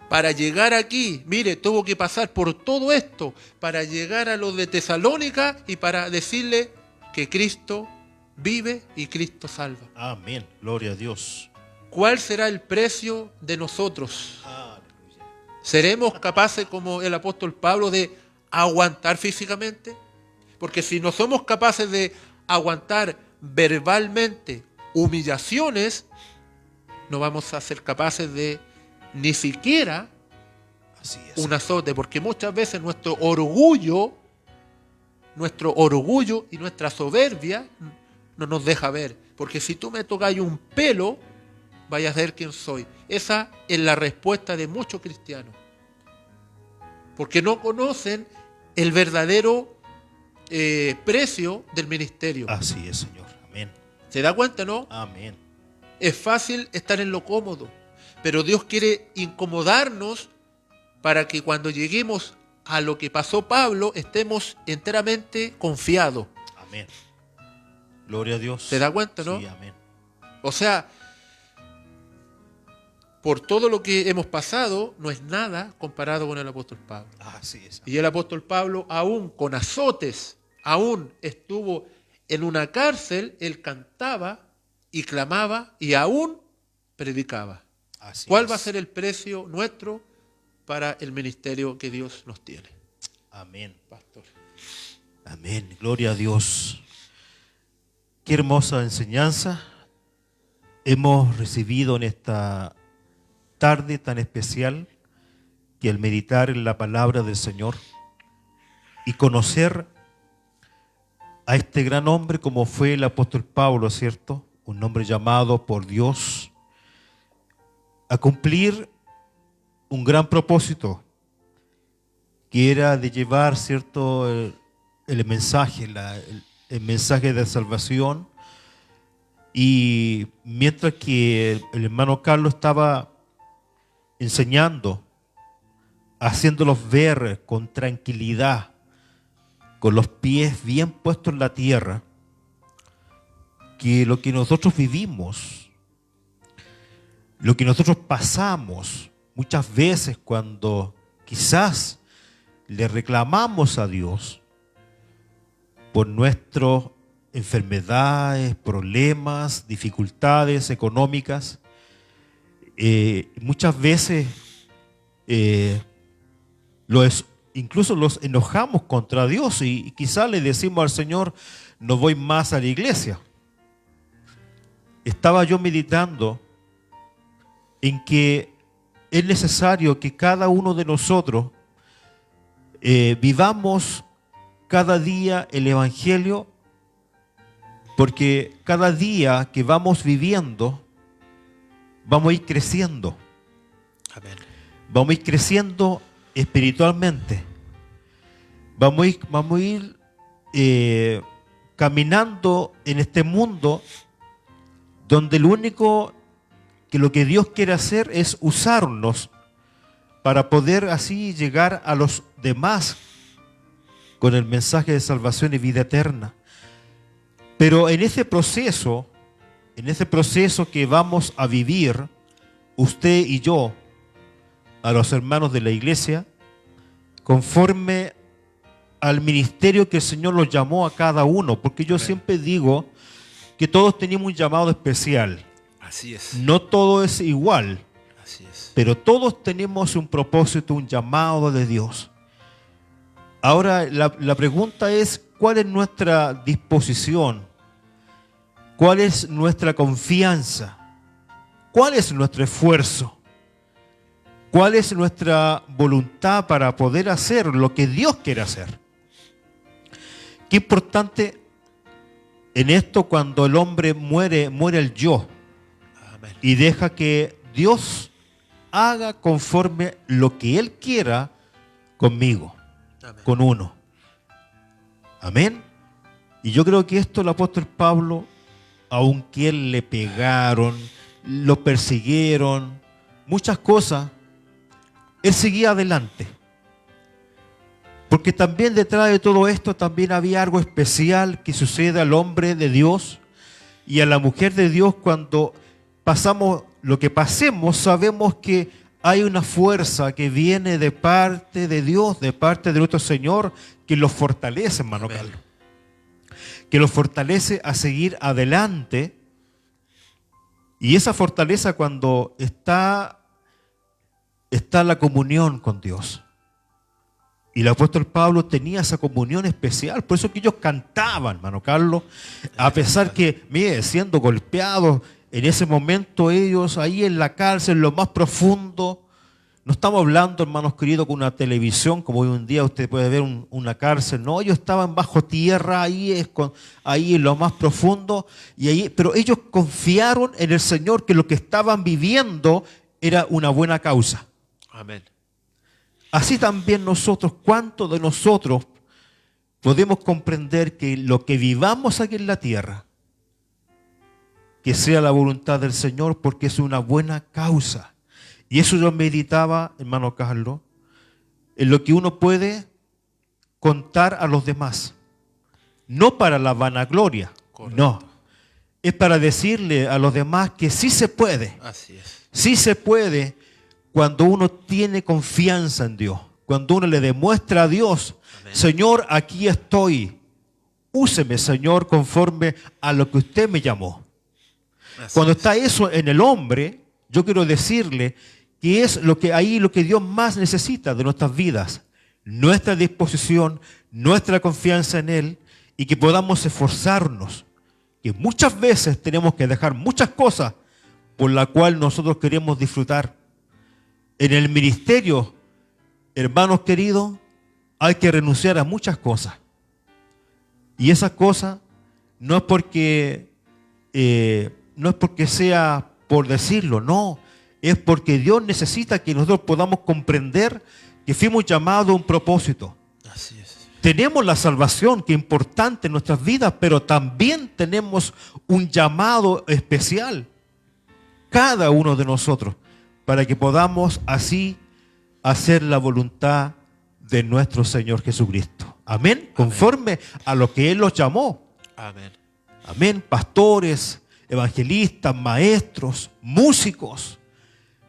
Para llegar aquí, mire, tuvo que pasar por todo esto para llegar a los de Tesalónica y para decirle que Cristo vive y Cristo salva. Amén. Gloria a Dios. ¿Cuál será el precio de nosotros? Aleluya. ¿Seremos capaces, como el apóstol Pablo, de aguantar físicamente? Porque si no somos capaces de aguantar verbalmente humillaciones, no vamos a ser capaces de ni siquiera Así es. un azote, porque muchas veces nuestro orgullo y nuestra soberbia no nos deja ver. Porque si tú me tocas un pelo, vaya a ver quién soy. Esa es la respuesta de muchos cristianos. Porque no conocen el verdadero precio del ministerio. Así es, Señor. Amén. ¿Se da cuenta, no? Amén. Es fácil estar en lo cómodo, pero Dios quiere incomodarnos para que cuando lleguemos a lo que pasó Pablo, estemos enteramente confiados. Amén. Gloria a Dios. ¿Se da cuenta, no? Sí, amén. O sea, por todo lo que hemos pasado, no es nada comparado con el apóstol Pablo. Así es. Y el apóstol Pablo, aún con azotes, aún estuvo en una cárcel, él cantaba y clamaba y aún predicaba. Así ¿Cuál es. va a ser el precio nuestro para el ministerio que Dios nos tiene? Amén. Pastor. Amén. Gloria a Dios. Qué hermosa enseñanza hemos recibido en esta tarde tan especial, que al meditar en la palabra del Señor y conocer a este gran hombre como fue el apóstol Pablo, ¿cierto? Un hombre llamado por Dios a cumplir un gran propósito, que era de llevar, ¿cierto?, el mensaje, el mensaje de salvación. Y mientras que el hermano Carlos estaba enseñando, haciéndolos ver con tranquilidad, con los pies bien puestos en la tierra, que lo que nosotros vivimos, lo que nosotros pasamos muchas veces cuando quizás le reclamamos a Dios por nuestras enfermedades, problemas, dificultades económicas, muchas veces incluso los enojamos contra Dios y quizás le decimos al Señor, no voy más a la iglesia. Estaba yo meditando en que es necesario que cada uno de nosotros vivamos cada día el Evangelio, porque cada día que vamos viviendo, vamos a ir creciendo. Amén. Vamos a ir creciendo espiritualmente. Vamos a ir caminando en este mundo donde lo que Dios quiere hacer es usarnos para poder así llegar a los demás con el mensaje de salvación y vida eterna. Pero en ese proceso que vamos a vivir, usted y yo, a los hermanos de la iglesia, conforme al ministerio que el Señor los llamó a cada uno, porque yo siempre digo que todos tenemos un llamado especial. Así es. No todo es igual, Así es. pero todos tenemos un propósito, un llamado de Dios. Ahora, la pregunta es, ¿cuál es nuestra disposición? ¿Cuál es nuestra confianza? ¿Cuál es nuestro esfuerzo ¿Cuál es nuestra voluntad para poder hacer lo que Dios quiere hacer? Qué importante en esto cuando el hombre muere el yo. Amén. Y deja que Dios haga conforme lo que Él quiera conmigo, Amén. con uno. Amén. Y yo creo que esto el apóstol Pablo, aunque él le pegaron, lo persiguieron, muchas cosas, él seguía adelante. Porque también detrás de todo esto también había algo especial que sucede al hombre de Dios y a la mujer de Dios. Cuando pasamos lo que pasemos, sabemos que hay una fuerza que viene de parte de Dios, de parte de nuestro Señor, que los fortalece, hermano Amén. Carlos. Que los fortalece a seguir adelante. Y esa fortaleza cuando está la comunión con Dios. Y el apóstol Pablo tenía esa comunión especial. Por eso que ellos cantaban, hermano Carlos. A pesar que, mire, siendo golpeados, en ese momento ellos ahí en la cárcel, en lo más profundo. No estamos hablando, hermanos queridos, con una televisión, como hoy en día usted puede ver una cárcel. No, ellos estaban bajo tierra, ahí en lo más profundo. Pero ellos confiaron en el Señor, que lo que estaban viviendo era una buena causa. Amén. Así también nosotros, ¿cuántos de nosotros podemos comprender que lo que vivamos aquí en la tierra, que sea la voluntad del Señor, porque es una buena causa? Y eso yo meditaba, hermano Carlos, en lo que uno puede contar a los demás. No para la vanagloria, Correcto. no. Es para decirle a los demás que sí se puede. Así es. Sí se puede cuando uno tiene confianza en Dios. Cuando uno le demuestra a Dios, Amén. Señor, aquí estoy. Úseme, Señor, conforme a lo que usted me llamó. Así Cuando es. está eso en el hombre, yo quiero decirle que es lo que Dios más necesita de nuestras vidas. Nuestra disposición, nuestra confianza en Él, y que podamos esforzarnos. Que muchas veces tenemos que dejar muchas cosas por las cuales nosotros queremos disfrutar. En el ministerio, hermanos queridos, hay que renunciar a muchas cosas. Y esas cosas no es porque sea por decirlo, no. Es porque Dios necesita que nosotros podamos comprender que fuimos llamados a un propósito. Así es. Tenemos la salvación, que es importante en nuestras vidas, pero también tenemos un llamado especial, cada uno de nosotros, para que podamos así hacer la voluntad de nuestro Señor Jesucristo. Amén. Conforme a lo que Él los llamó. Amén. Amén. Pastores, evangelistas, maestros, músicos.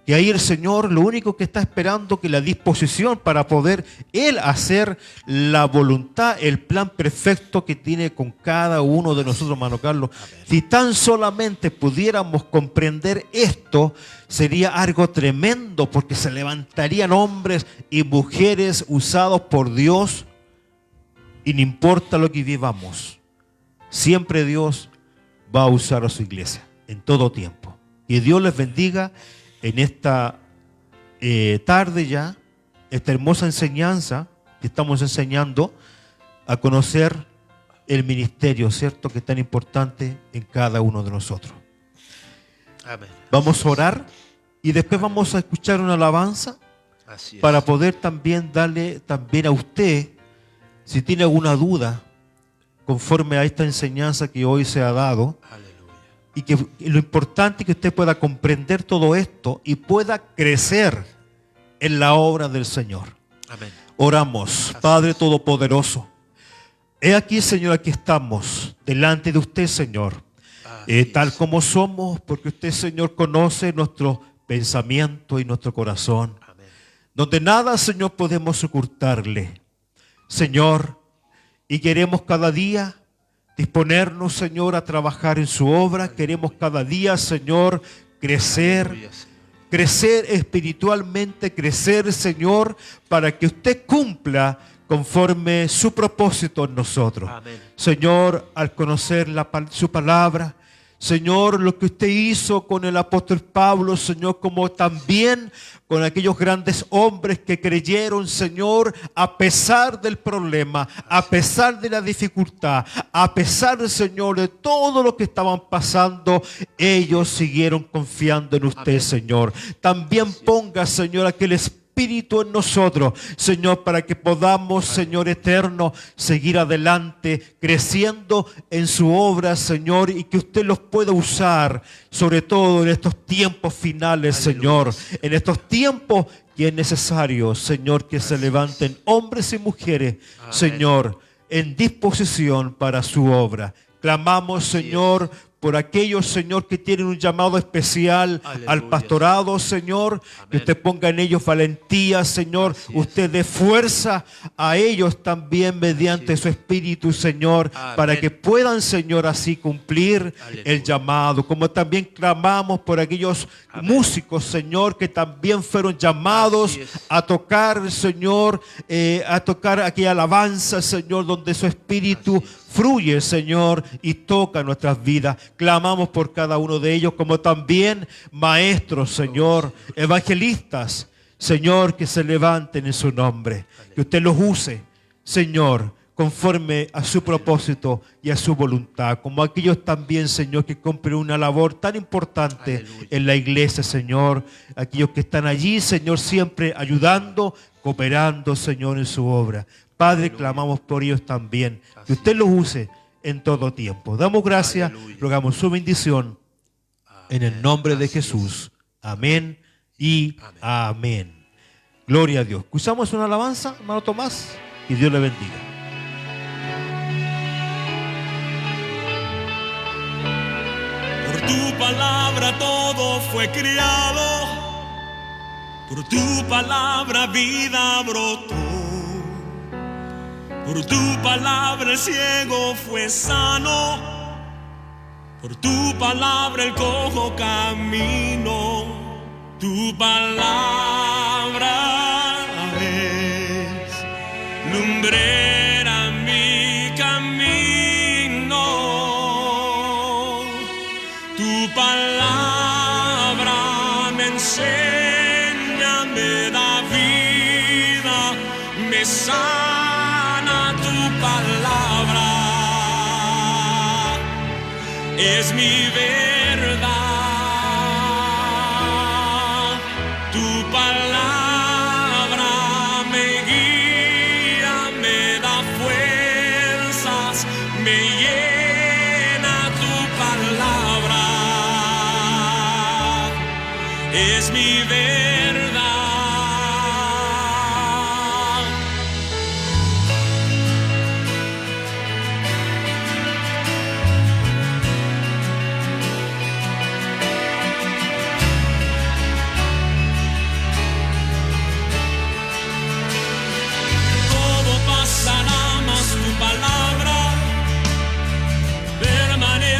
Que ahí el Señor lo único que está esperando que la disposición para poder Él hacer la voluntad, el plan perfecto que tiene con cada uno de nosotros, hermano Carlos. Amén. Si tan solamente pudiéramos comprender esto, sería algo tremendo, porque se levantarían hombres y mujeres usados por Dios, y no importa lo que vivamos, siempre Dios va a usar a su iglesia en todo tiempo. Que Dios les bendiga en esta tarde ya, esta hermosa enseñanza que estamos enseñando a conocer el ministerio, ¿cierto?, que es tan importante en cada uno de nosotros. Amén. Vamos a orar y después vamos a escuchar una alabanza Así es. para poder también darle también a usted, si tiene alguna duda, conforme a esta enseñanza que hoy se ha dado, Aleluya. y que lo importante es que usted pueda comprender todo esto y pueda crecer en la obra del Señor. Amén. Oramos. Padre Todopoderoso, he aquí, Señor, aquí estamos delante de usted, Señor, tal como somos, porque usted, Señor, conoce nuestro pensamiento y nuestro corazón, Amén. donde nada, Señor, podemos ocultarle, Señor, y queremos cada día disponernos, Señor, a trabajar en su obra. Queremos cada día, Señor, crecer, Aleluya, Señor. crecer espiritualmente, crecer, Señor, para que usted cumpla conforme su propósito en nosotros. Amén. Señor, al conocer su palabra, Señor, lo que usted hizo con el apóstol Pablo, Señor, como también con aquellos grandes hombres que creyeron, Señor, a pesar del problema, a pesar de la dificultad, a pesar, Señor, de todo lo que estaban pasando, ellos siguieron confiando en usted, Señor. También ponga, Señor, aquel Espíritu en nosotros, Señor, para que podamos, Señor eterno, seguir adelante, creciendo en su obra, Señor, y que usted los pueda usar, sobre todo en estos tiempos finales, Señor, en estos tiempos que es necesario, Señor, que se levanten hombres y mujeres, Señor, en disposición para su obra. Clamamos, Señor, por aquellos, Señor, que tienen un llamado especial al pastorado, Señor. Amén. Que usted ponga en ellos valentía, Señor. Usted dé fuerza a ellos también mediante su Espíritu, Señor. Amén. Para que puedan, Señor, así cumplir el llamado. Como también clamamos por aquellos músicos, Señor, que también fueron llamados a tocar, Señor, a tocar aquella alabanza, Señor, donde su Espíritu fluye, Señor, y toca nuestras vidas. Clamamos por cada uno de ellos, como también maestros, Señor, evangelistas, Señor, que se levanten en su nombre. Que usted los use, Señor, conforme a su propósito y a su voluntad. Como aquellos también, Señor, que cumplen una labor tan importante en la iglesia, Señor. Aquellos que están allí, Señor, siempre ayudando, cooperando, Señor, en su obra. Padre, clamamos por ellos también, que usted los use en todo tiempo. Damos gracias, rogamos su bendición en el nombre de Jesús. Amén y amén. Gloria a Dios. ¿Escuchamos una alabanza, hermano Tomás? Y Dios le bendiga. Por tu palabra todo fue creado, por tu palabra vida brotó. Por tu palabra el ciego fue sano, por tu palabra el cojo caminó. Tu palabra es lumbrera mi camino. Tu palabra me enseña, me da vida, me sana. Palabra es mi verdad, tu palabra me guía, me da fuerzas, me llena. Tu palabra es mi verdad.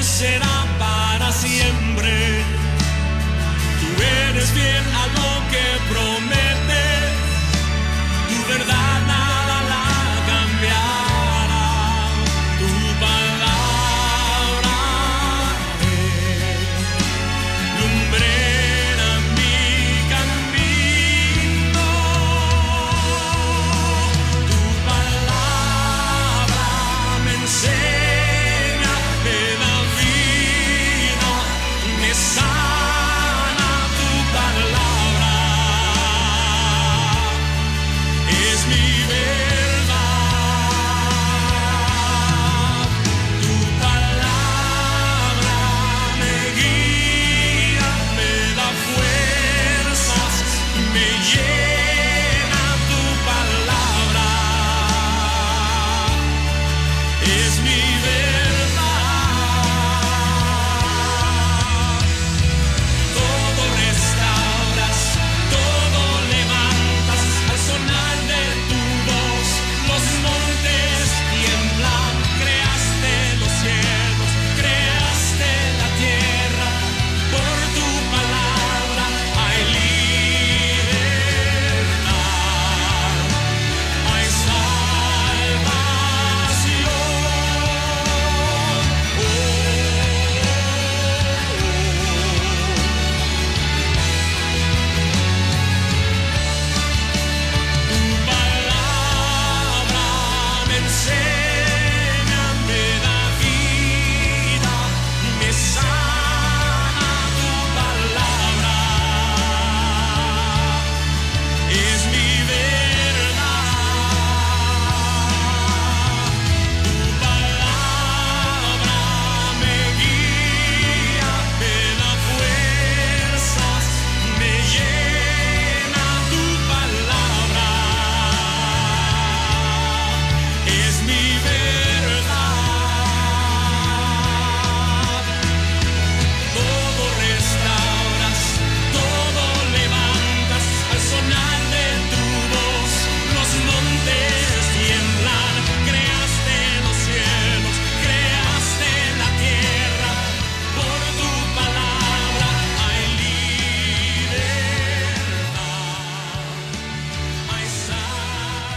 Será para siempre. Tú eres fiel a lo que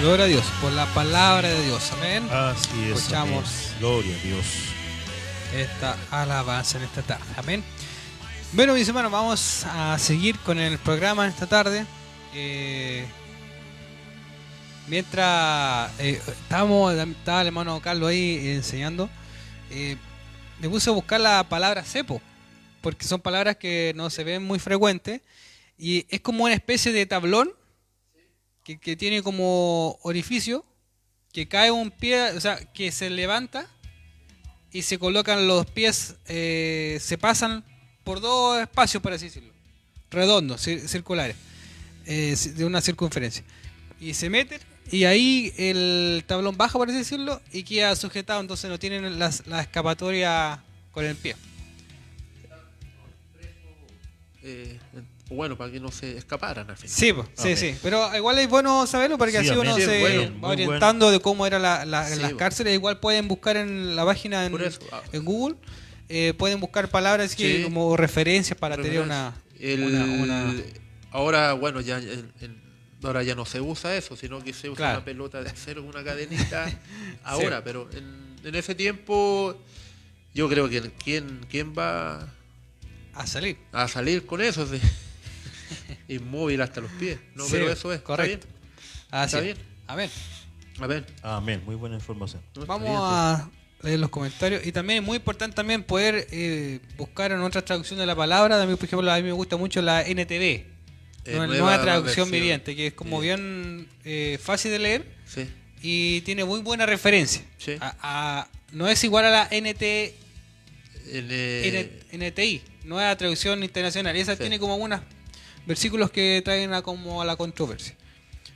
Gloria a Dios por la palabra de Dios. Amén. Así es. Escuchamos. Amén. Gloria a Dios. Esta alabanza en esta tarde. Amén. Bueno, mis hermanos, vamos a seguir con el programa en esta tarde. Mientras estaba el hermano Carlos ahí enseñando, me puse a buscar la palabra cepo, porque son palabras que no se ven muy frecuentes, y es como una especie de tablón que tiene como orificio, que cae un pie, o sea, que se levanta y se colocan los pies, se pasan por dos espacios, por así decirlo, redondos, circulares, de una circunferencia, y se meten. Y ahí el tablón baja, por así decirlo, y queda sujetado, entonces no tienen la escapatoria con el pie. Bueno, para que no se escaparan al final. Sí, sí. Pero igual es bueno saberlo porque Sí, así amén. uno Sí, se bueno, va muy orientando de cómo era en Sí, las cárceles. Igual pueden buscar en la página Por eso, en Google, pueden buscar palabras Sí. como referencias para tener una... Ahora, bueno, ahora ya no se usa eso, sino que se usa Claro. una pelota de acero con una cadenita ahora, pero en ese tiempo yo creo que ¿quién va A salir. a salir con eso? Sí. Inmóvil hasta los pies. No, Sí, pero eso es. correcto. Así Está es. bien. Amén. A ver. Amén. Muy buena información. Vamos a leer los comentarios. Y también es muy importante también poder buscar en otras traducciones de la palabra. A mí, por ejemplo, a mí me gusta mucho la NTV. Nueva traducción versión. viviente, que es como Sí. bien fácil de leer Sí. y tiene muy buena referencia. Sí. No es igual a la NTI, El, Nueva Traducción Internacional. Esa Sí. tiene como algunos versículos que traen como a la controversia.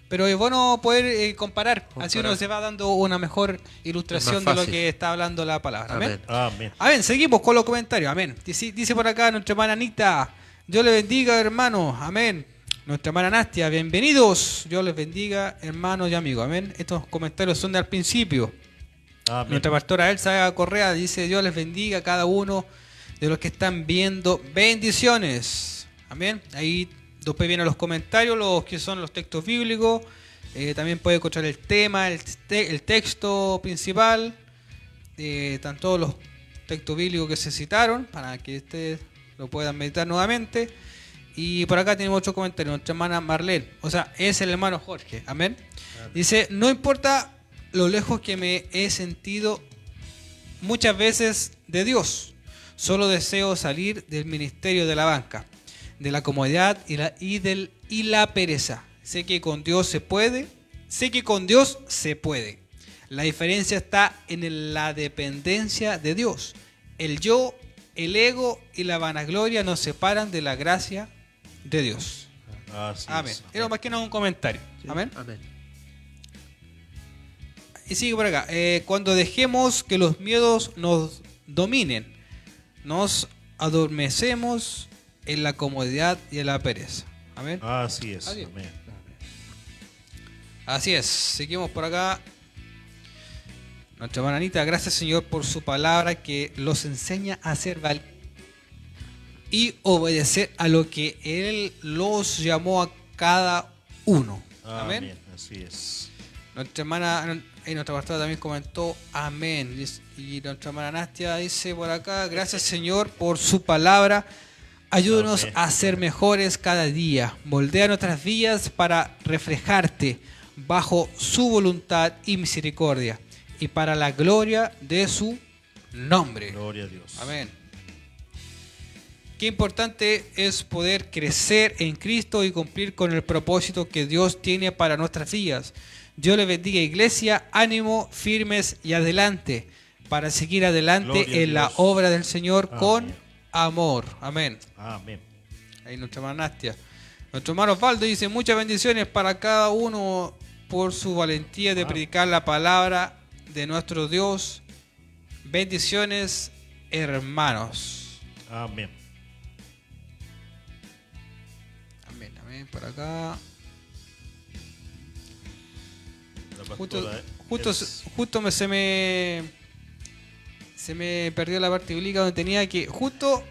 Pero es bueno poder comparar. Así uno se va dando una mejor ilustración Es más de lo fácil. que está hablando la palabra. Amén. Amén. Amén. Seguimos con los comentarios. Amén. Dice por acá nuestra hermana Anita: Dios le bendiga, hermanos. Amén. Nuestra hermana Nastia: bienvenidos. Dios les bendiga, hermanos y amigos. Amén. Estos comentarios son de al principio. Amén. Nuestra pastora Elsa Correa dice: Dios les bendiga a cada uno de los que están viendo. Bendiciones. Amén. Ahí después vienen los comentarios, los que son los textos bíblicos. También puede encontrar el tema, el texto principal. Están todos los textos bíblicos que se citaron para que ustedes lo puedan meditar nuevamente. Y por acá tenemos otro comentario, nuestra hermana Marlene, o sea, es el hermano Jorge. Amén. Dice: no importa lo lejos que me he sentido muchas veces de Dios, solo deseo salir del ministerio de la banca, de la comodidad y la pereza. Sé que con Dios se puede. La diferencia está en la dependencia de Dios. El yo, el ego y la vanagloria nos separan de la gracia de Dios. Así Amén. es. Era más que nada un comentario. Amén. Amén. Y sigue por acá. Cuando dejemos que los miedos nos dominen, nos adormecemos en la comodidad y en la pereza. Amén. Así es. Así es. Amén. Así es. Seguimos por acá. Nuestra hermana Anita: gracias, Señor, por su palabra que los enseña a ser valientes y obedecer a lo que Él los llamó a cada uno. Amén. Así es. Nuestra hermana y nuestra pastora también comentó amén. Y nuestra hermana Nastia dice por acá: gracias, Señor, por su palabra. Ayúdanos Amén. a ser mejores cada día. Moldea nuestras vidas para reflejarte bajo su voluntad y misericordia, y para la gloria de su nombre. Gloria a Dios. Amén. Qué importante es poder crecer en Cristo y cumplir con el propósito que Dios tiene para nuestras vidas. Dios les bendiga, iglesia. Ánimo, firmes y adelante para seguir adelante Gloria a en la Dios. obra del Señor con Amén. amor. Amén. Amén. Ahí nuestra hermana Nastia. Nuestro hermano Osvaldo dice: muchas bendiciones para cada uno por su valentía de predicar la palabra de nuestro Dios. Bendiciones, hermanos. Amén. Amén, amén. Por acá. La Justo, pastora se me perdió la parte bíblica donde tenía que justo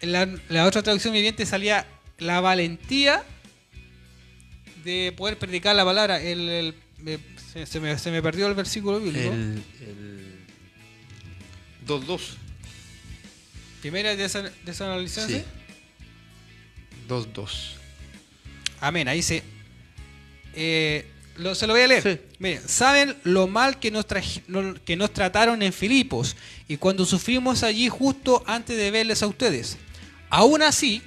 en la otra traducción viviente salía la valentía de poder predicar la palabra. se me perdió el versículo bíblico. El 2:2. Primera de Tesalonicenses. Sí. 2:2. Amén, ahí se lo voy a leer. Sí. Miren, saben lo mal que nos trataron en Filipos y cuando sufrimos allí justo antes de verles a ustedes. Aún así,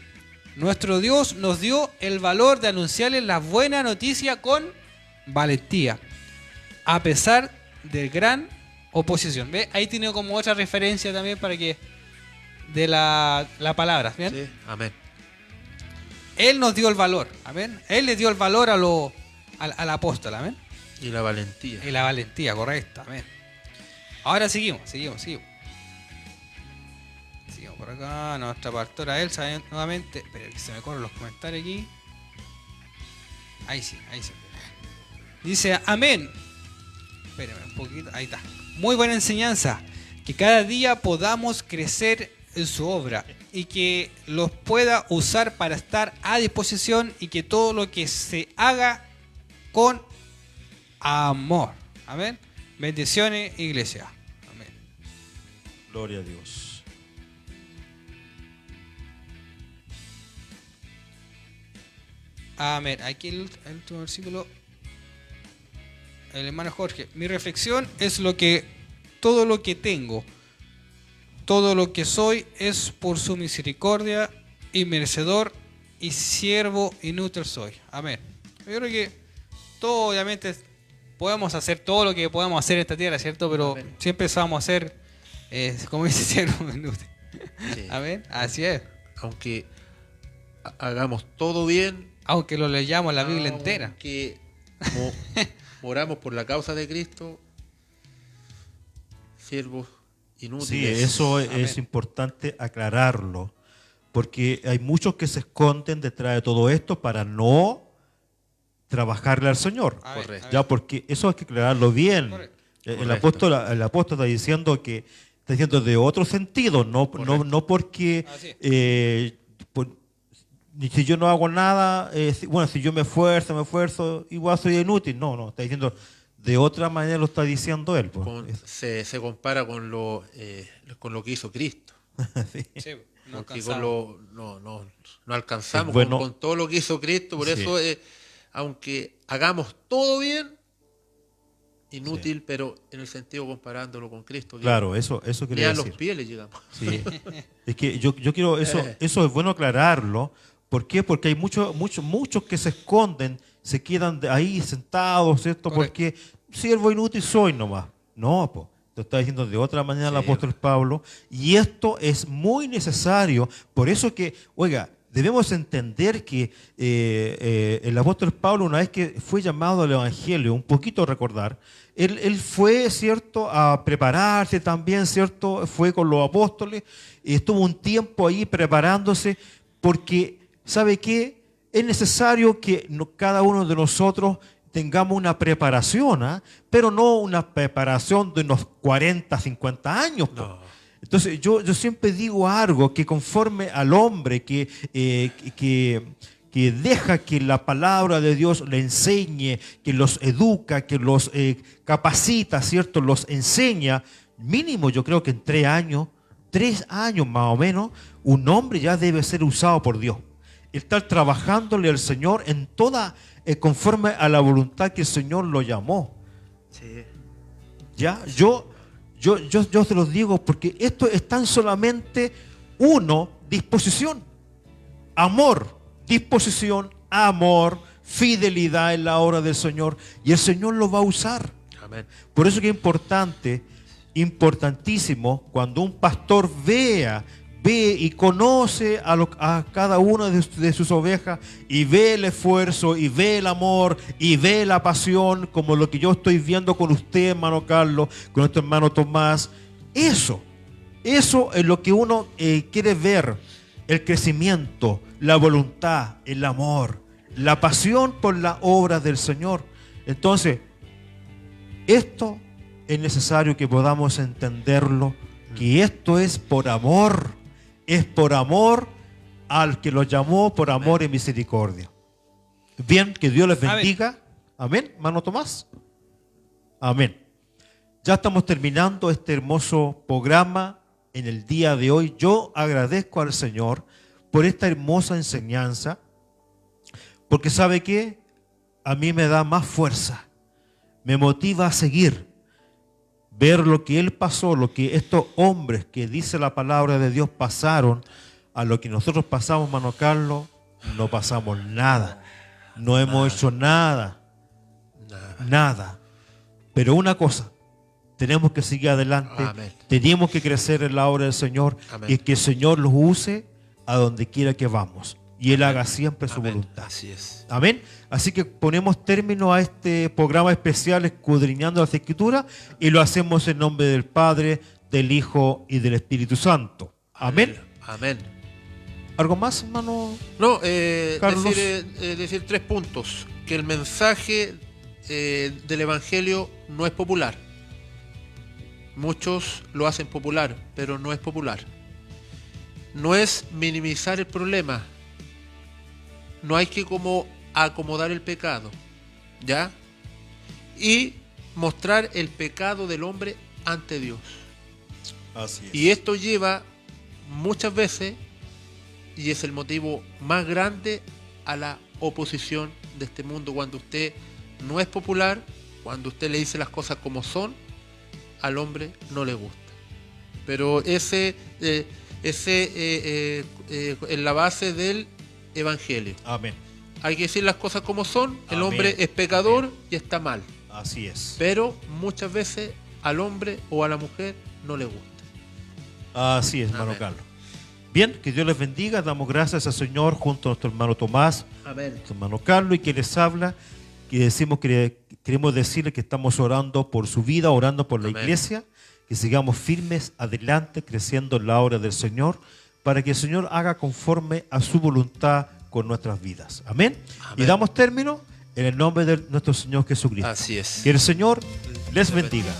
nuestro Dios nos dio el valor de anunciarles la buena noticia con valentía, a pesar de gran oposición. ¿Ve? Ahí tiene como otra referencia también para que de la palabra. ¿Bien? Sí. Amén. Él nos dio el valor. Amén. Él le dio el valor al apóstol. Amén. Y la valentía. Y la valentía, correcta. Amén. Ahora seguimos. Seguimos por acá. Nuestra pastora Elsa nuevamente. Espera que se me corren los comentarios aquí. Ahí sí. Dice, amén. Espérame un poquito. Ahí está. Muy buena enseñanza. Que cada día podamos crecer en su obra y que los pueda usar para estar a disposición y que todo lo que se haga con amor. Amén. Bendiciones, iglesia. Amén. Gloria a Dios. Amén. Aquí el último versículo. El hermano Jorge. Mi reflexión es todo lo que tengo, todo lo que soy es por su misericordia y merecedor y siervo inútil soy. Amén. Yo creo que todo, obviamente, podemos hacer todo lo que podamos hacer en esta tierra, ¿cierto? Pero amén, siempre vamos a hacer, como dice, siervo inútil. Sí. Amén. Así es. Aunque hagamos todo bien, Aunque lo leyamos la Biblia entera. Aunque moramos por la causa de Cristo, siervos Sí, inútiles. eso Amén. es importante aclararlo, porque hay muchos que se esconden detrás de todo esto para no trabajarle al Señor. A ver, Correcto. a Ya, ver. porque eso hay que aclararlo bien. Correcto. El apóstol está diciendo de otro sentido, no porque Así ni si yo no hago nada, si yo me esfuerzo, igual soy inútil. No, está diciendo de otra manera, lo está diciendo él. Pues. Se compara con lo que hizo Cristo. Sí. Sí, no Porque alcanzamos. no alcanzamos Es bueno. con todo lo que hizo Cristo. Por Sí. eso, aunque hagamos todo bien, inútil, pero en el sentido comparándolo con Cristo. que Claro, eso ni quería a los decir. pies le llegamos. Sí. Es que yo quiero, eso es bueno aclararlo. ¿Por qué? Porque hay muchos que se esconden, se quedan ahí sentados, ¿cierto? Correcto. Porque siervo inútil soy nomás. No, pues. Lo está diciendo de otra manera el Sí. apóstol Pablo. Y esto es muy necesario. Por eso que, oiga, debemos entender que el apóstol Pablo, una vez que fue llamado al Evangelio, un poquito recordar, él fue, ¿cierto?, a prepararse también, ¿cierto? Fue con los apóstoles, y estuvo un tiempo ahí preparándose, porque, ¿sabe qué? Es necesario que cada uno de nosotros tengamos una preparación, ¿ah? Pero no una preparación de unos 40, 50 años. Po. No. Entonces yo siempre digo algo, que conforme al hombre que deja que la palabra de Dios le enseñe, que los educa, que los capacita, ¿cierto? Los enseña, mínimo yo creo que en 3 años más o menos, un hombre ya debe ser usado por Dios. Estar trabajándole al Señor en toda, conforme a la voluntad que el Señor lo llamó. Sí. ¿Ya? Yo se los digo porque esto es tan solamente disposición, amor, disposición, amor, fidelidad en la obra del Señor, y el Señor lo va a usar. Amén. Por eso que es importantísimo, cuando un pastor ve y conoce a cada una de sus ovejas, y ve el esfuerzo, y ve el amor, y ve la pasión, como lo que yo estoy viendo con usted, hermano Carlos, con nuestro hermano Tomás. Eso es lo que uno quiere ver: el crecimiento, la voluntad, el amor, la pasión por la obra del Señor. Entonces, esto es necesario que podamos entenderlo, que esto es por amor al que los llamó, por amor y misericordia. Bien, que Dios les bendiga. Amén, hermano Tomás. Amén. Ya estamos terminando este hermoso programa en el día de hoy. Yo agradezco al Señor por esta hermosa enseñanza, porque ¿sabe qué? A mí me da más fuerza, me motiva a seguir, ver lo que Él pasó, lo que estos hombres que dice la palabra de Dios pasaron, a lo que nosotros pasamos, hermano Carlos, no pasamos nada, no hemos hecho nada. Pero una cosa, tenemos que seguir adelante, Amén. tenemos que crecer en la obra del Señor. Amén. Y que el Señor los use a donde quiera que vamos y Él haga siempre su Amén. voluntad. Así es. Amén. Así que ponemos término a este programa especial Escudriñando las Escrituras y lo hacemos en nombre del Padre, del Hijo y del Espíritu Santo. Amén. Amén. ¿Algo más, hermano? No, Carlos. decir 3 puntos. Que el mensaje del Evangelio no es popular. Muchos lo hacen popular, pero no es popular. No es minimizar el problema. No hay que como acomodar el pecado, ¿ya? Y mostrar el pecado del hombre ante Dios. Así es. Y esto lleva muchas veces, y es el motivo más grande, a la oposición de este mundo. Cuando usted no es popular, cuando usted le dice las cosas como son, al hombre no le gusta. Pero ese es la base del Evangelio. Amén. Hay que decir las cosas como son. El Amén. hombre es pecador. Amén. Y está mal. Así es. Pero muchas veces al hombre o a la mujer no le gusta. Así es, hermano Amén. Carlos. Bien, que Dios les bendiga. Damos gracias al Señor junto a nuestro hermano Tomás, Amén. nuestro hermano Carlos, y que les habla, que decimos que queremos decirle que estamos orando por su vida, orando por la Amén. iglesia, que sigamos firmes adelante, creciendo en la obra del Señor, para que el Señor haga conforme a su voluntad con nuestras vidas. Amén. Amén. Y damos término en el nombre de nuestro Señor Jesucristo. Así es. Que el Señor les bendiga.